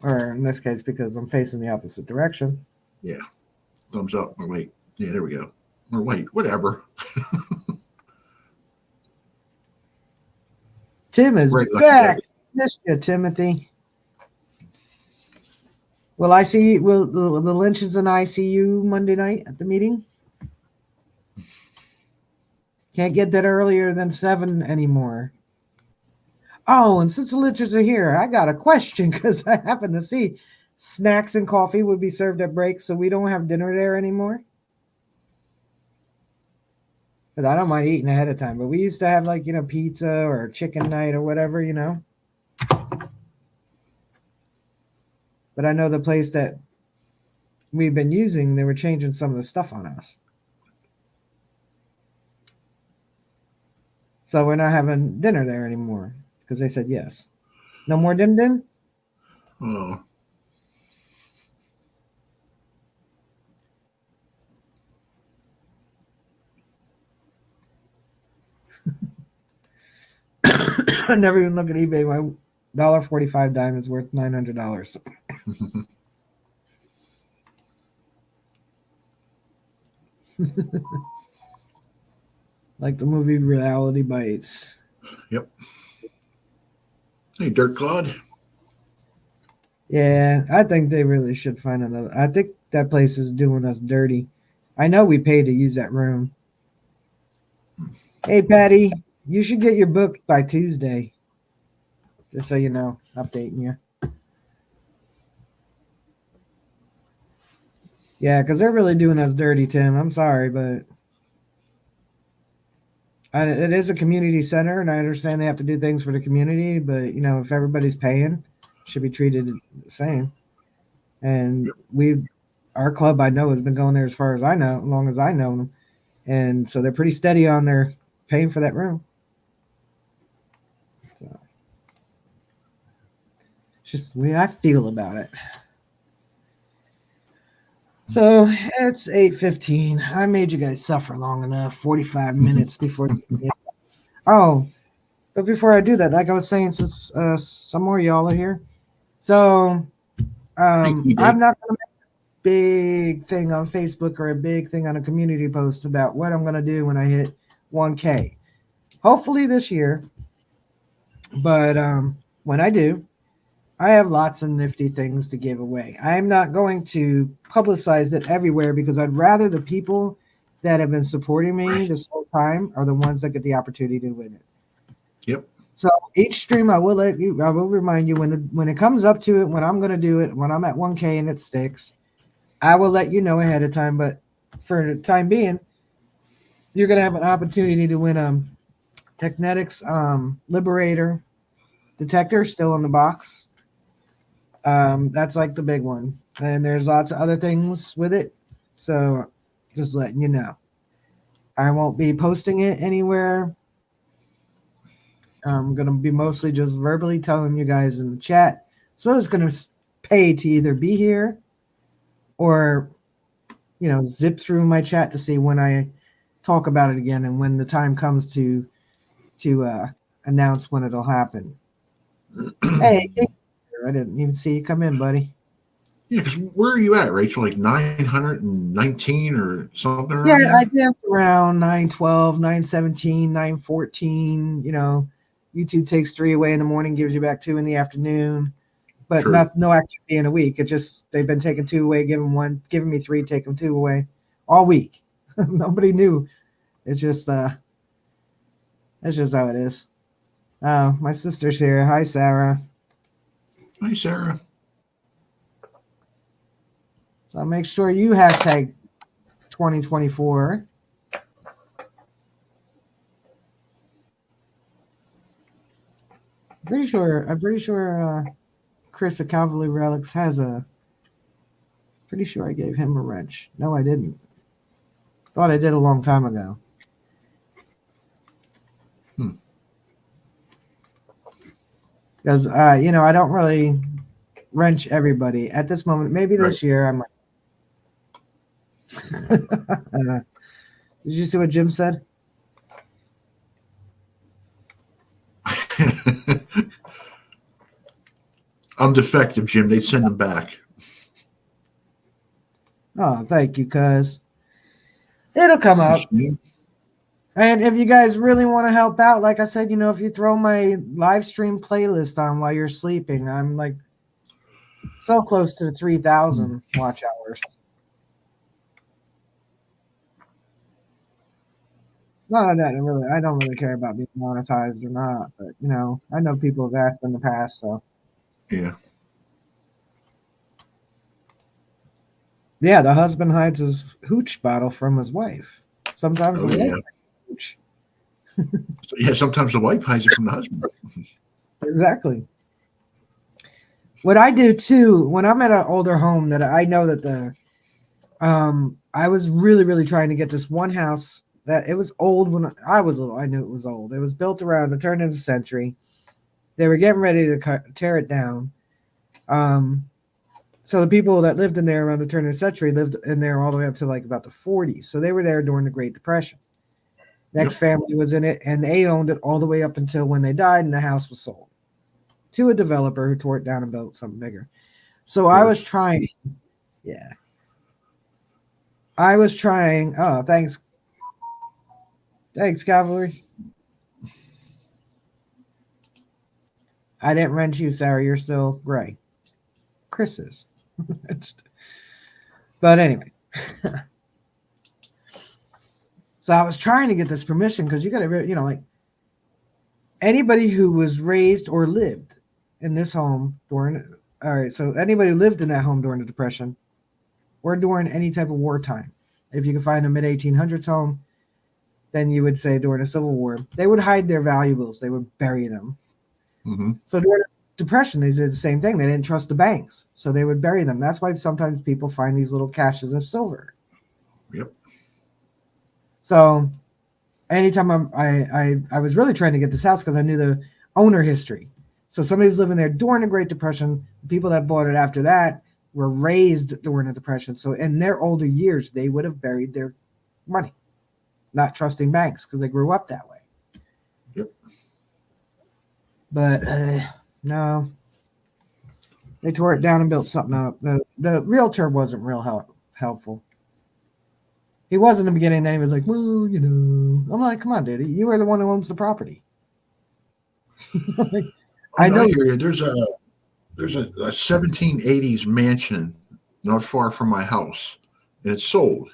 or in this case, because I'm facing the opposite direction. Yeah. Thumbs up. Or wait. Yeah, there we go. Or wait, whatever. Tim is back. Missed you, Timothy. Will I see? Will the Lynches and I see you Monday night at the meeting? Can't get that earlier than 7 anymore. Oh, and since the Lynches are here, I got a question because I happen to see snacks and coffee would be served at breaks, so we don't have dinner there anymore. Because I don't mind eating ahead of time, but we used to have pizza or chicken night or whatever. But I know the place that we've been using, they were changing some of the stuff on us. So we're not having dinner there anymore because they said yes. No more dim dim? Oh. I never even look at eBay. My $1.45 dime is worth $900. Like the movie Reality Bites. Yep. Hey, Dirt Claude. Yeah, I think they really should find another. I think that place is doing us dirty. I know we paid to use that room. Hey, Patty, you should get your book by Tuesday. Just so you know, updating you. Yeah, because they're really doing us dirty, Tim. I'm sorry, but it is a community center, and I understand they have to do things for the community. But if everybody's paying, should be treated the same. And our club, I know, has been going there as far as I know, as long as I know them, and so they're pretty steady on their paying for that room. So, it's just the way I feel about it. So it's 8:15. I made you guys suffer long enough. 45 minutes before. Oh, but before I do that, like I was saying, since some more y'all are here, so I'm not going to make a big thing on Facebook or a big thing on a community post about what I'm going to do when I hit 1K. Hopefully this year. But when I do, I have lots of nifty things to give away. I'm not going to publicize it everywhere because I'd rather the people that have been supporting me Right. this whole time are the ones that get the opportunity to win it. Yep. So each stream, I will remind you when it comes up to it, when I'm going to do it, when I'm at 1K and it sticks, I will let you know ahead of time. But for the time being, you're going to have an opportunity to win a Technetics Liberator detector still in the box. That's like the big one. And there's lots of other things with it. So just letting you know. I won't be posting it anywhere. I'm going to be mostly just verbally telling you guys in the chat. So it's going to pay to either be here or, zip through my chat to see when I talk about it again and when the time comes to announce when it'll happen. Hey, I didn't even see you come in, buddy. Yeah, because where are you at, Rachel? Like 919 or something Yeah, around I there? dance around 912, 917, 914. YouTube takes 3 away in the morning, gives you back 2 in the afternoon, but True. no activity in a week. It just they've been taking 2 away, giving me 3, taking 2 away all week. Nobody knew. It's just that's just how it is. Oh, my sister's here. Hi, Sarah. Hi, Sarah. So make sure you hashtag 2024. I'm pretty sure Chris at Cavalry Relics has a. Pretty sure I gave him a wrench. No, I didn't. Thought I did a long time ago. Because I don't really wrench everybody at this moment. Maybe Right. this year I might. Did you see what Jim said? I'm defective, Jim. They send them back. Oh, thank you, cuz it'll come up. Understand? And if you guys really want to help out, like I said, if you throw my live stream playlist on while you're sleeping, I'm like so close to the 3,000 watch hours. No, I don't really care about being monetized or not, but I know people have asked in the past, so Yeah. yeah, the husband hides his hooch bottle from his wife. Sometimes Oh, the wife yeah. hooch. So, yeah, sometimes the wife hides it from the husband. Exactly. What I do too, when I'm at an older home that I know that I was really, really trying to get this one house that it was old when I was little. I knew it was old. It was built around the turn of the century. They were getting ready to tear it down. So the people that lived in there around the turn of the century lived in there all the way up to like about the 40s. So they were there during the Great Depression. Next Yep. family was in it, and they owned it all the way up until when they died, and the house was sold to a developer who tore it down and built something bigger. So I was trying. Yeah. I was trying. Oh, thanks. Thanks, Cavalry. I didn't wrench you, Sarah. You're still gray. Chris is. But anyway. So I was trying to get this permission because you got to, like anybody who was raised or lived in this home during, all right, so anybody who lived in that home during the Depression or during any type of wartime, if you could find a mid 1800s home, then you would say during the Civil War, they would hide their valuables, they would bury them. Mm-hmm. So during the Depression, they did the same thing. They didn't trust the banks, so they would bury them. That's why sometimes people find these little caches of silver. Yep. So anytime I was really trying to get this house because I knew the owner history. So somebody was living there during the Great Depression. The people that bought it after that were raised during the Depression. So in their older years, they would have buried their money, not trusting banks because they grew up that way. Yep. But no, they tore it down and built something up. The realtor wasn't real helpful. He was in the beginning, then he was like, well, I'm like, come on, dude. You are the one who owns the property. Like, Oh, I no, I know. hear you. There's a 1780s mansion not far from my house, and it's sold.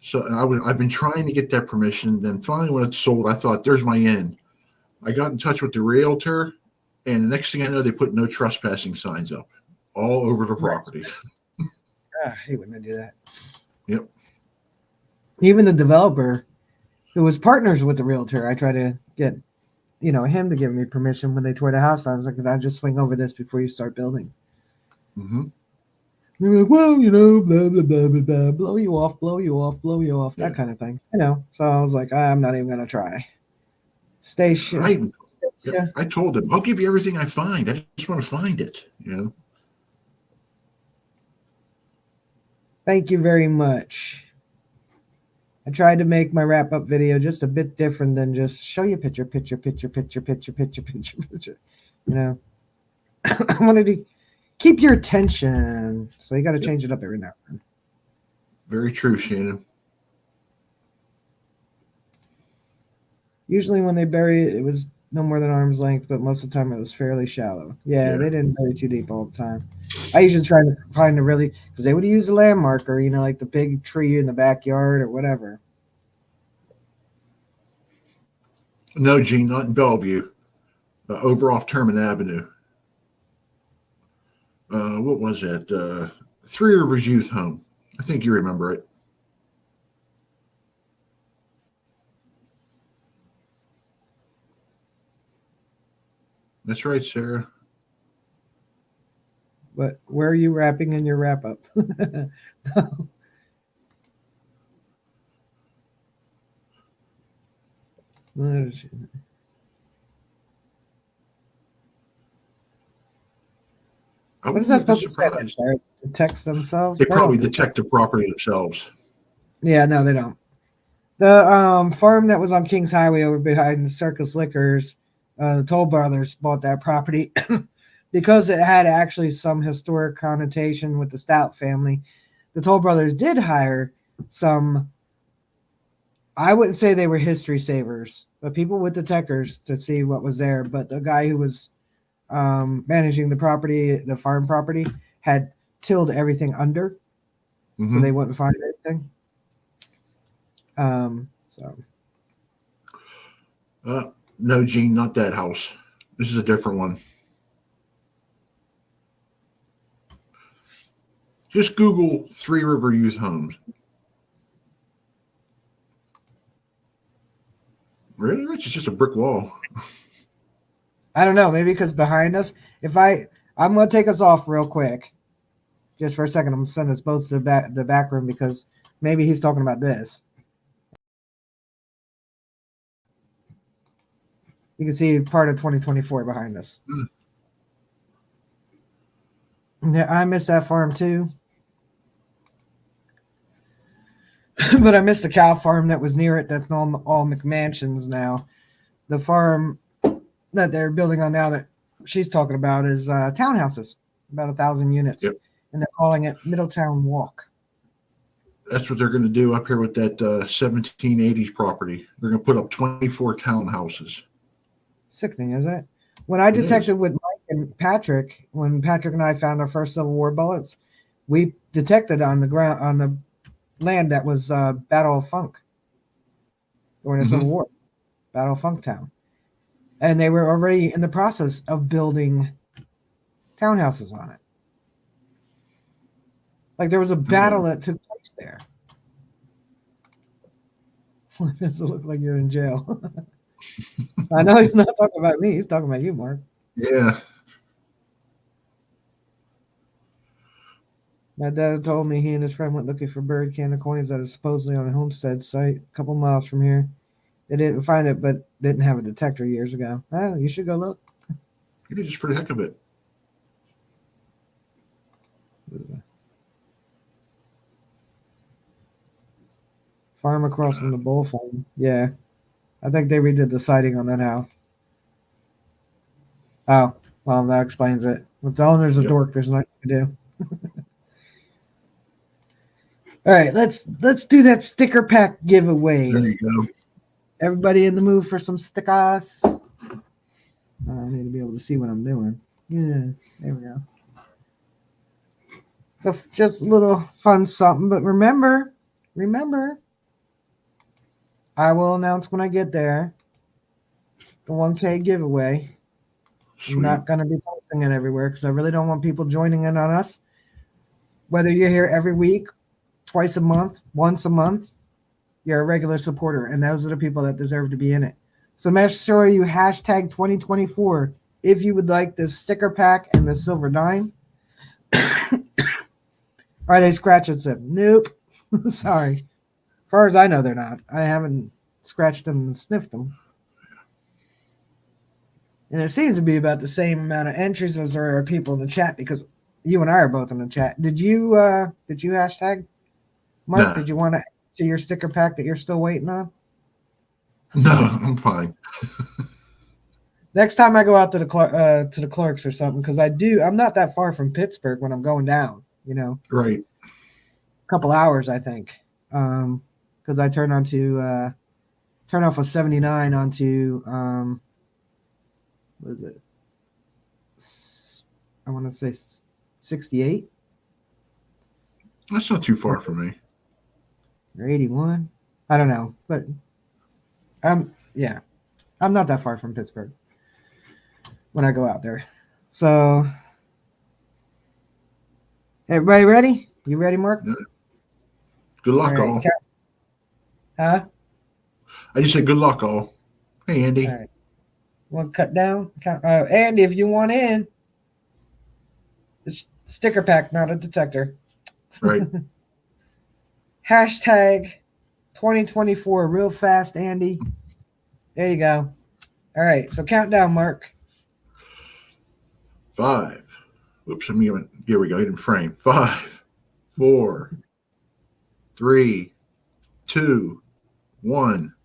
So I've been trying to get that permission. Then finally, when it's sold, I thought, there's my end. I got in touch with the realtor, and the next thing I know, they put no trespassing signs up all over the property. I hate when they do that. Yep. Even the developer who was partners with the realtor, I tried to get, him to give me permission when they tore the house down. I was like, "Can I just swing over this before you start building?" Mm-hmm. They were like, well, blah, blah, blah, blah, blah, blow you off, blow you off, blow you off, Yeah. that kind of thing. So I was like, I'm not even going to try. Station. I told them, I'll give you everything I find. I just want to find it. Thank you very much. I tried to make my wrap up video just a bit different than just show you picture. I wanted to keep your attention. So you got to change it up every now and then. Very true, Shannon. Usually when they bury it, it was no more than arm's length, but most of the time it was fairly shallow. Yeah. They didn't bury too deep all the time. I usually try to find because they would use a land marker, like the big tree in the backyard or whatever. No, Gene, not in Bellevue. Over off Terman Avenue. What was that? Three Rivers Youth Home. I think you remember it. That's right, Sarah. But where are you wrapping in your wrap up? What is that supposed to say? Detect themselves? They probably detect the property themselves. Yeah, no, they don't. The farm that was on Kings Highway over behind Circus Liquors, the Toll Brothers bought that property because it had actually some historic connotation with the Stout family. The Toll Brothers did hire some, I wouldn't say they were history savers, but people with detectors to see what was there. But the guy who was managing the property, the farm property, had tilled everything under, so they wouldn't find anything. No, Gene, not that house. This is a different one. Just Google Three River Youth Homes. Really, Rich? It's just a brick wall. I don't know. Maybe because behind us. I'm going to take us off real quick, just for a second. I'm going to send us both to the back room because maybe he's talking about this. You can see part of 2024 behind us. Yeah, I miss that farm too. But I miss the cow farm that was near it. That's all McMansions now. The farm that they're building on now that she's talking about is townhouses, about 1,000 units. Yep. And they're calling it Middletown Walk. That's what they're going to do up here with that 1780s property. They're going to put up 24 townhouses. Sickening, isn't it? When I detected with Mike and Patrick, when Patrick and I found our first Civil War bullets, we detected on the ground, on the land that was Battle of Funk during the Civil War, Battle of Funktown. And they were already in the process of building townhouses on it. Like there was a battle that took place there. Does it look like you're in jail? I know he's not talking about me. He's talking about you, Mark. Yeah. My dad told me he and his friend went looking for bird can of coins that is supposedly on a homestead site a couple miles from here. They didn't find it, but didn't have a detector years ago. Oh, you should go look. Maybe just for the heck of it. Farm across from the bull farm. Yeah. I think they redid the siding on that house. Oh, well, that explains it. With the owner's a dork, there's nothing to do. All right, let's do that sticker pack There giveaway. you go. Everybody in the mood for some stickers? I need to be able to see what I'm doing. Yeah, there we go. So just a little fun something, but remember, I will announce when I get there the 1K giveaway. I'm Sweet. not going to be posting it everywhere because I really don't want people joining in on us. Whether you're here every week, twice a month, once a month, you're a regular supporter, and those are the people that deserve to be in it. So make sure you hashtag 2024 if you would like this sticker pack and the silver dime. Are they scratching them? Nope. Sorry. As far as I know, they're not. I haven't scratched them and sniffed them. And it seems to be about the same amount of entries as there are people in the chat because you and I are both in the chat. Did you hashtag, Mark? Nah. Did you want to see your sticker pack that you're still waiting on? No, I'm fine. Next time I go out to the clerks or something, because I'm not that far from Pittsburgh when I'm going down. Right. A couple hours, I think, because I turn off a 79 onto what is it? I want to say 68 That's not too far from me. or 81. I don't know, but I'm not that far from Pittsburgh when I go out there. So, everybody ready? You ready, Mark? Yeah. Good luck, all. Huh? I just said good luck, all. Hey, Andy. All right. Want to cut down? Andy, if you want in, it's sticker pack, not a detector. Right. Hashtag 2024 real fast, Andy. There you go. All right. So countdown, Mark. 5. Oops, here we go. Hidden frame. 5, 4, 3, 2, 1.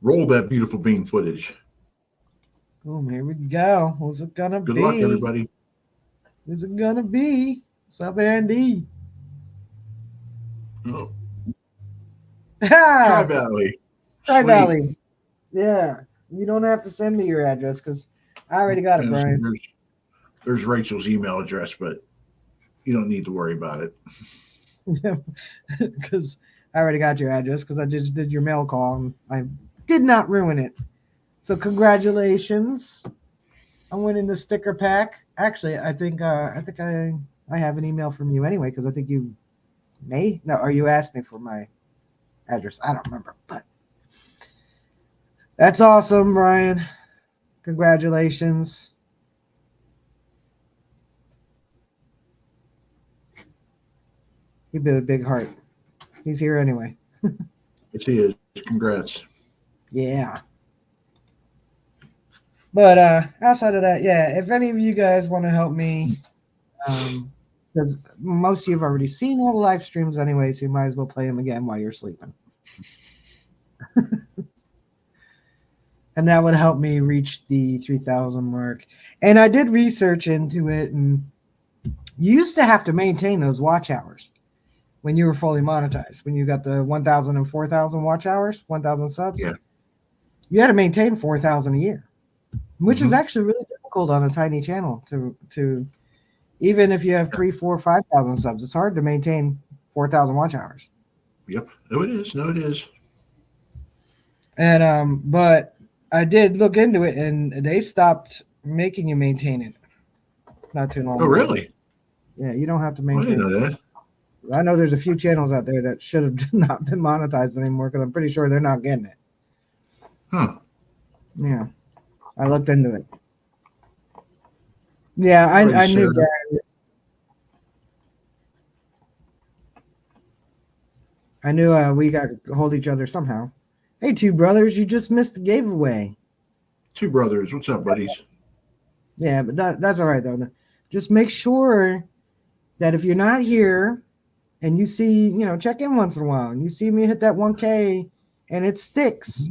Roll that beautiful bean footage. Boom, here we go. Who's it gonna Good be? luck, everybody. Who's it gonna be? What's up, Andy? Oh. Tri Valley. Valley. Yeah. You don't have to send me your address because I already got it, Brian. There's Rachel's email address, but you don't need to worry about it. Because I already got your address because I just did your mail call and I did not ruin it. So congratulations on winning the sticker pack. Actually, I think I have an email from you anyway because I think you or you asked me for my address. I don't remember, but that's awesome, Brian. Congratulations. He bit a big heart. He's here anyway. Yes, he is. Congrats. Yeah. But outside of that, yeah, if any of you guys want to help me, because most of you have already seen all the live streams anyway, so you might as well play them again while you're sleeping. And that would help me reach the 3,000 mark. And I did research into it, and you used to have to maintain those watch hours when you were fully monetized. When you got the 1,000 and 4,000 watch hours, 1,000 subs, yeah, you had to maintain 4,000 a year, which is actually really difficult on a tiny channel to even if you have 3, 4, 5,000 subs, it's hard to maintain 4,000 watch hours. Yep. No, it is. No, it is. And but I did look into it, and they stopped making you maintain it not too long ago. Oh, really? Yeah, you don't have to maintain. I didn't know that. I know there's a few channels out there that should have not been monetized anymore because I'm pretty sure they're not getting it. Huh. Yeah, I looked into it. Yeah, I knew Gary. I knew we got to hold each other somehow. Hey, two brothers, you just missed the giveaway. Two brothers. What's up, buddies? Yeah, but that's all right, though. Just make sure that if you're not here and you see, check in once in a while and you see me hit that 1K and it sticks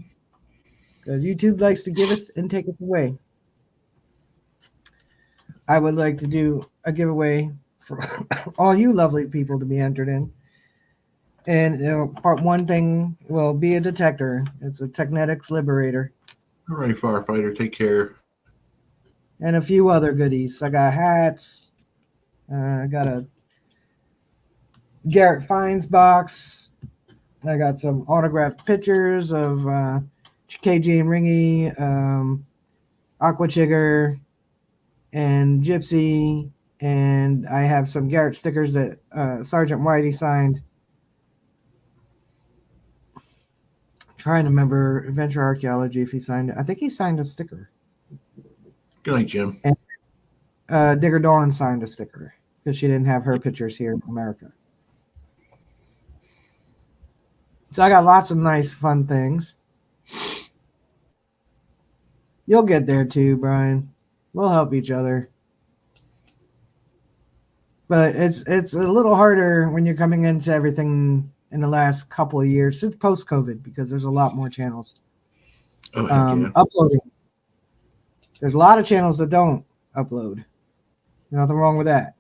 because YouTube likes to give it and take it away. I would like to do a giveaway for all you lovely people to be entered in. And part one thing will be a detector. It's a Technetics Liberator. All right, firefighter, take care. And a few other goodies. I got hats. I got a Garrett Fines box. I got some autographed pictures of KJ and Ringy, Aqua Chigger, and Gypsy. And I have some Garrett stickers that Sergeant Whitey signed. Trying to remember Adventure Archaeology if he signed it. I think he signed a sticker. Good night, Jim. And Digger Dawn signed a sticker because she didn't have her pictures here in America. So I got lots of nice, fun things. You'll get there too, Brian. We'll help each other. But it's a little harder when you're coming into everything in the last couple of years since post-COVID because there's a lot more channels uploading. There's a lot of channels that don't upload. Nothing wrong with that.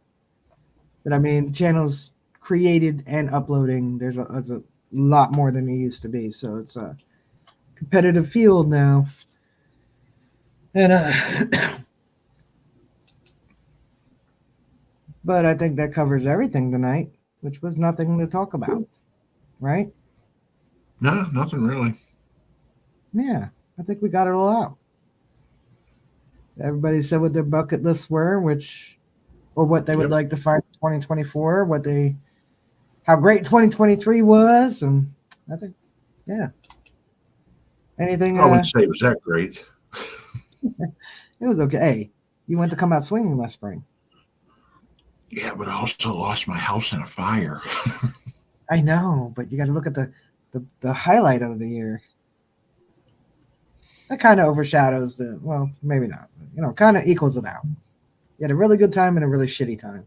But I mean, channels created and uploading, there's a lot more than there used to be. So it's a competitive field now. And but I think that covers everything tonight, which was nothing to talk about, right? No, nothing really. Yeah, I think we got it all out. Everybody said what their bucket lists were, or what they would like to find in 2024, how great 2023 was, and I think, yeah. Anything? I wouldn't say it was that great. It was okay. Hey, you went to come out swinging last spring. Yeah, but I also lost my house in a fire. I know, but you got to look at the highlight of the year. That kind of overshadows well, maybe not. Kind of equals it out. You had a really good time and a really shitty time.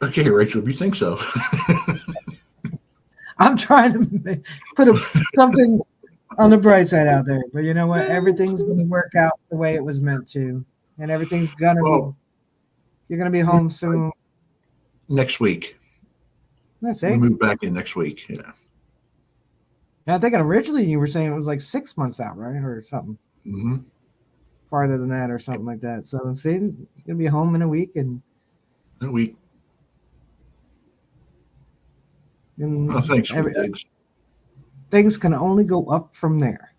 Okay, Rachel, if you think so. I'm trying to put something on the bright side out there. But you know what? Everything's going to work out the way it was meant to. And everything's going to be... You're going to be home soon. Next week. That's it. We move back in next week. Yeah. And I think originally you were saying it was like 6 months out, right? Or something. Mm-hmm. Farther than that or something like that. So see, you're going to be home in a week. And a week. Oh, thanks, things can only go up from there.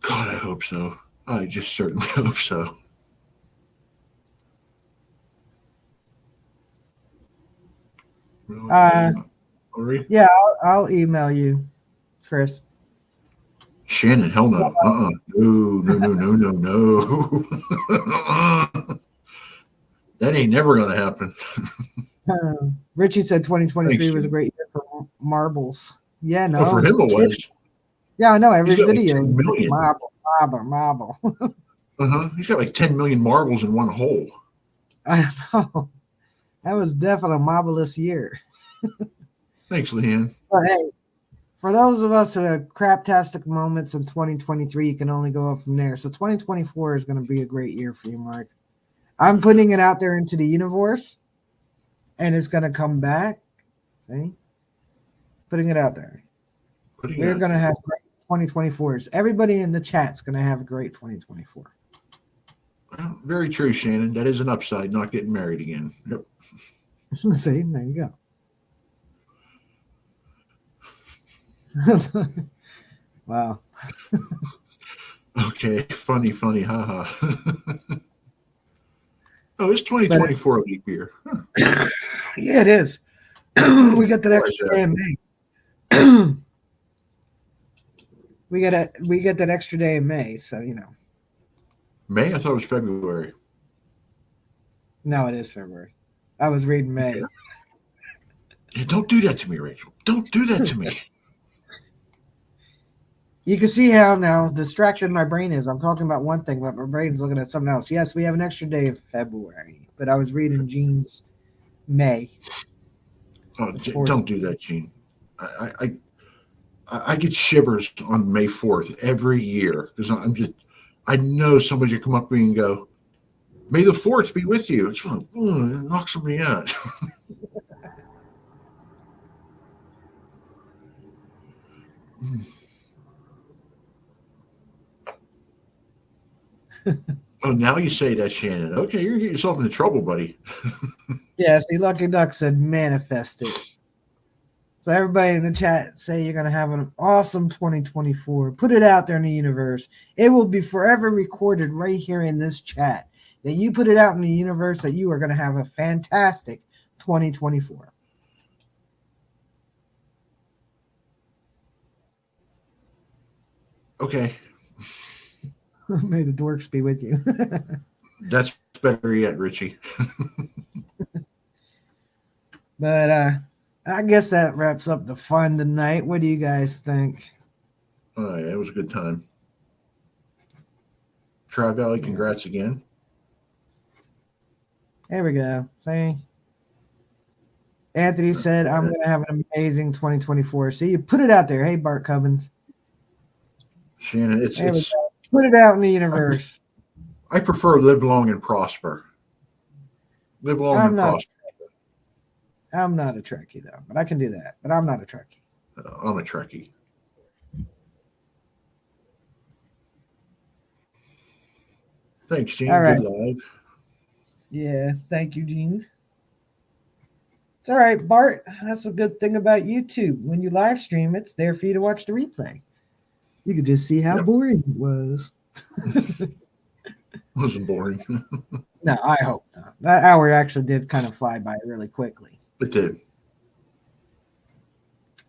God, I hope so. I just certainly hope so. Yeah, I'll email you, Chris. Shannon, hell no. No. That ain't never going to happen. Richie said 2023 was a great year for marbles. Yeah, no. Oh, for him it was. Yeah, I know. Every video. Like marble. He's got like 10 million marbles in one hole. I know. That was definitely a marvelous year. Thanks, Leanne. But hey, for those of us who had craptastic moments in 2023, you can only go up from there. So 2024 is going to be a great year for you, Mark. I'm putting it out there into the universe, and it's going to come back. See? Putting it out there. We're going to have great 2024s. Everybody in the chat's going to have a great 2024. Well, very true, Shannon. That is an upside, not getting married again. Yep. See, there you go. Wow. Okay, funny, haha. Oh, it's 2024 leap year. Huh. Yeah, it is. We got that extra day in May. we get that extra day in May, so May? I thought it was February. No, it is February. I was reading May. Yeah, don't do that to me, Rachel. Don't do that to me. You can see how now distracted my brain is. I'm talking about one thing, but my brain's looking at something else. Yes, we have an extra day in February, but I was reading Gene's May. Oh, don't do that, Gene. I get shivers on May 4th every year because I know somebody will come up to me and go, "May the 4th be with you." It's like, it knocks me out. Oh, now you say that, Shannon. Okay, you're getting yourself into trouble, buddy. Yeah, see, Lucky Duck said manifest it. So everybody in the chat say you're going to have an awesome 2024. Put it out there in the universe. It will be forever recorded right here in this chat that you put it out in the universe that you are going to have a fantastic 2024. Okay. May the dorks be with you. That's better yet, Richie. But I guess that wraps up the fun tonight. What do you guys think? Oh, yeah, it was a good time. Tri Valley, congrats again. There we go. See? Anthony said, I'm going to have an amazing 2024. See, you put it out there. Hey, Bart Cubbins. Shannon, it's put it out in the universe. I prefer live long and prosper. Live long and prosper. I'm not a Trekkie, though, but I can do that. But I'm not a Trekkie. I'm a Trekkie. Thanks, Gene. All right. Good live. Yeah, thank you, Gene. It's all right, Bart. That's a good thing about YouTube. When you live stream, it's there for you to watch the replay. You could just see how boring it was. Wasn't boring. No, I hope not. That hour actually did kind of fly by really quickly. It did.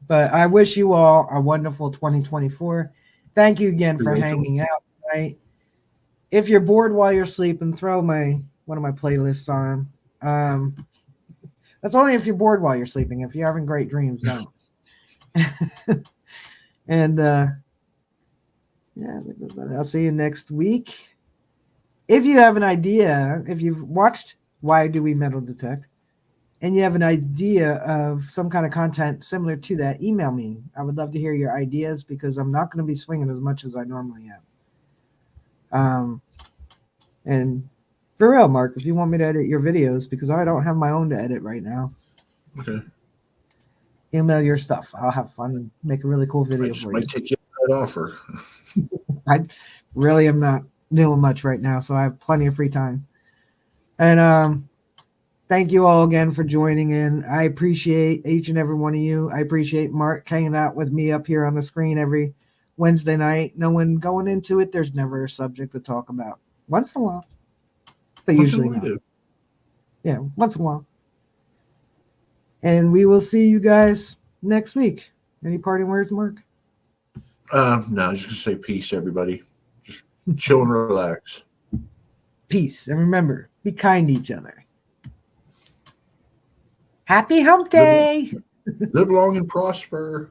But I wish you all a wonderful 2024. Thank you again for hanging out tonight. If you're bored while you're sleeping, throw one of my playlists on. That's only if you're bored while you're sleeping. If you're having great dreams, don't. And yeah, I'll see you next week. If you have an idea, if you've watched Why Do We Metal Detect, and you have an idea of some kind of content similar to that, email me. I would love to hear your ideas because I'm not going to be swinging as much as I normally am. And for real, Mark, if you want me to edit your videos, because I don't have my own to edit right now. Okay. Email your stuff. I'll have fun and make a really cool video for you. Might take you that offer. I really am not doing much right now, so I have plenty of free time. And thank you all again for joining in. I appreciate each and every one of you. I appreciate Mark hanging out with me up here on the screen every Wednesday night. Knowing going into it, there's never a subject to talk about. Once in a while, but usually not. Yeah, once in a while. And we will see you guys next week. Any parting words, Mark? No, just gonna say peace, everybody. Just chill and relax. Peace. And remember, be kind to each other. Happy hump day. Live long and prosper.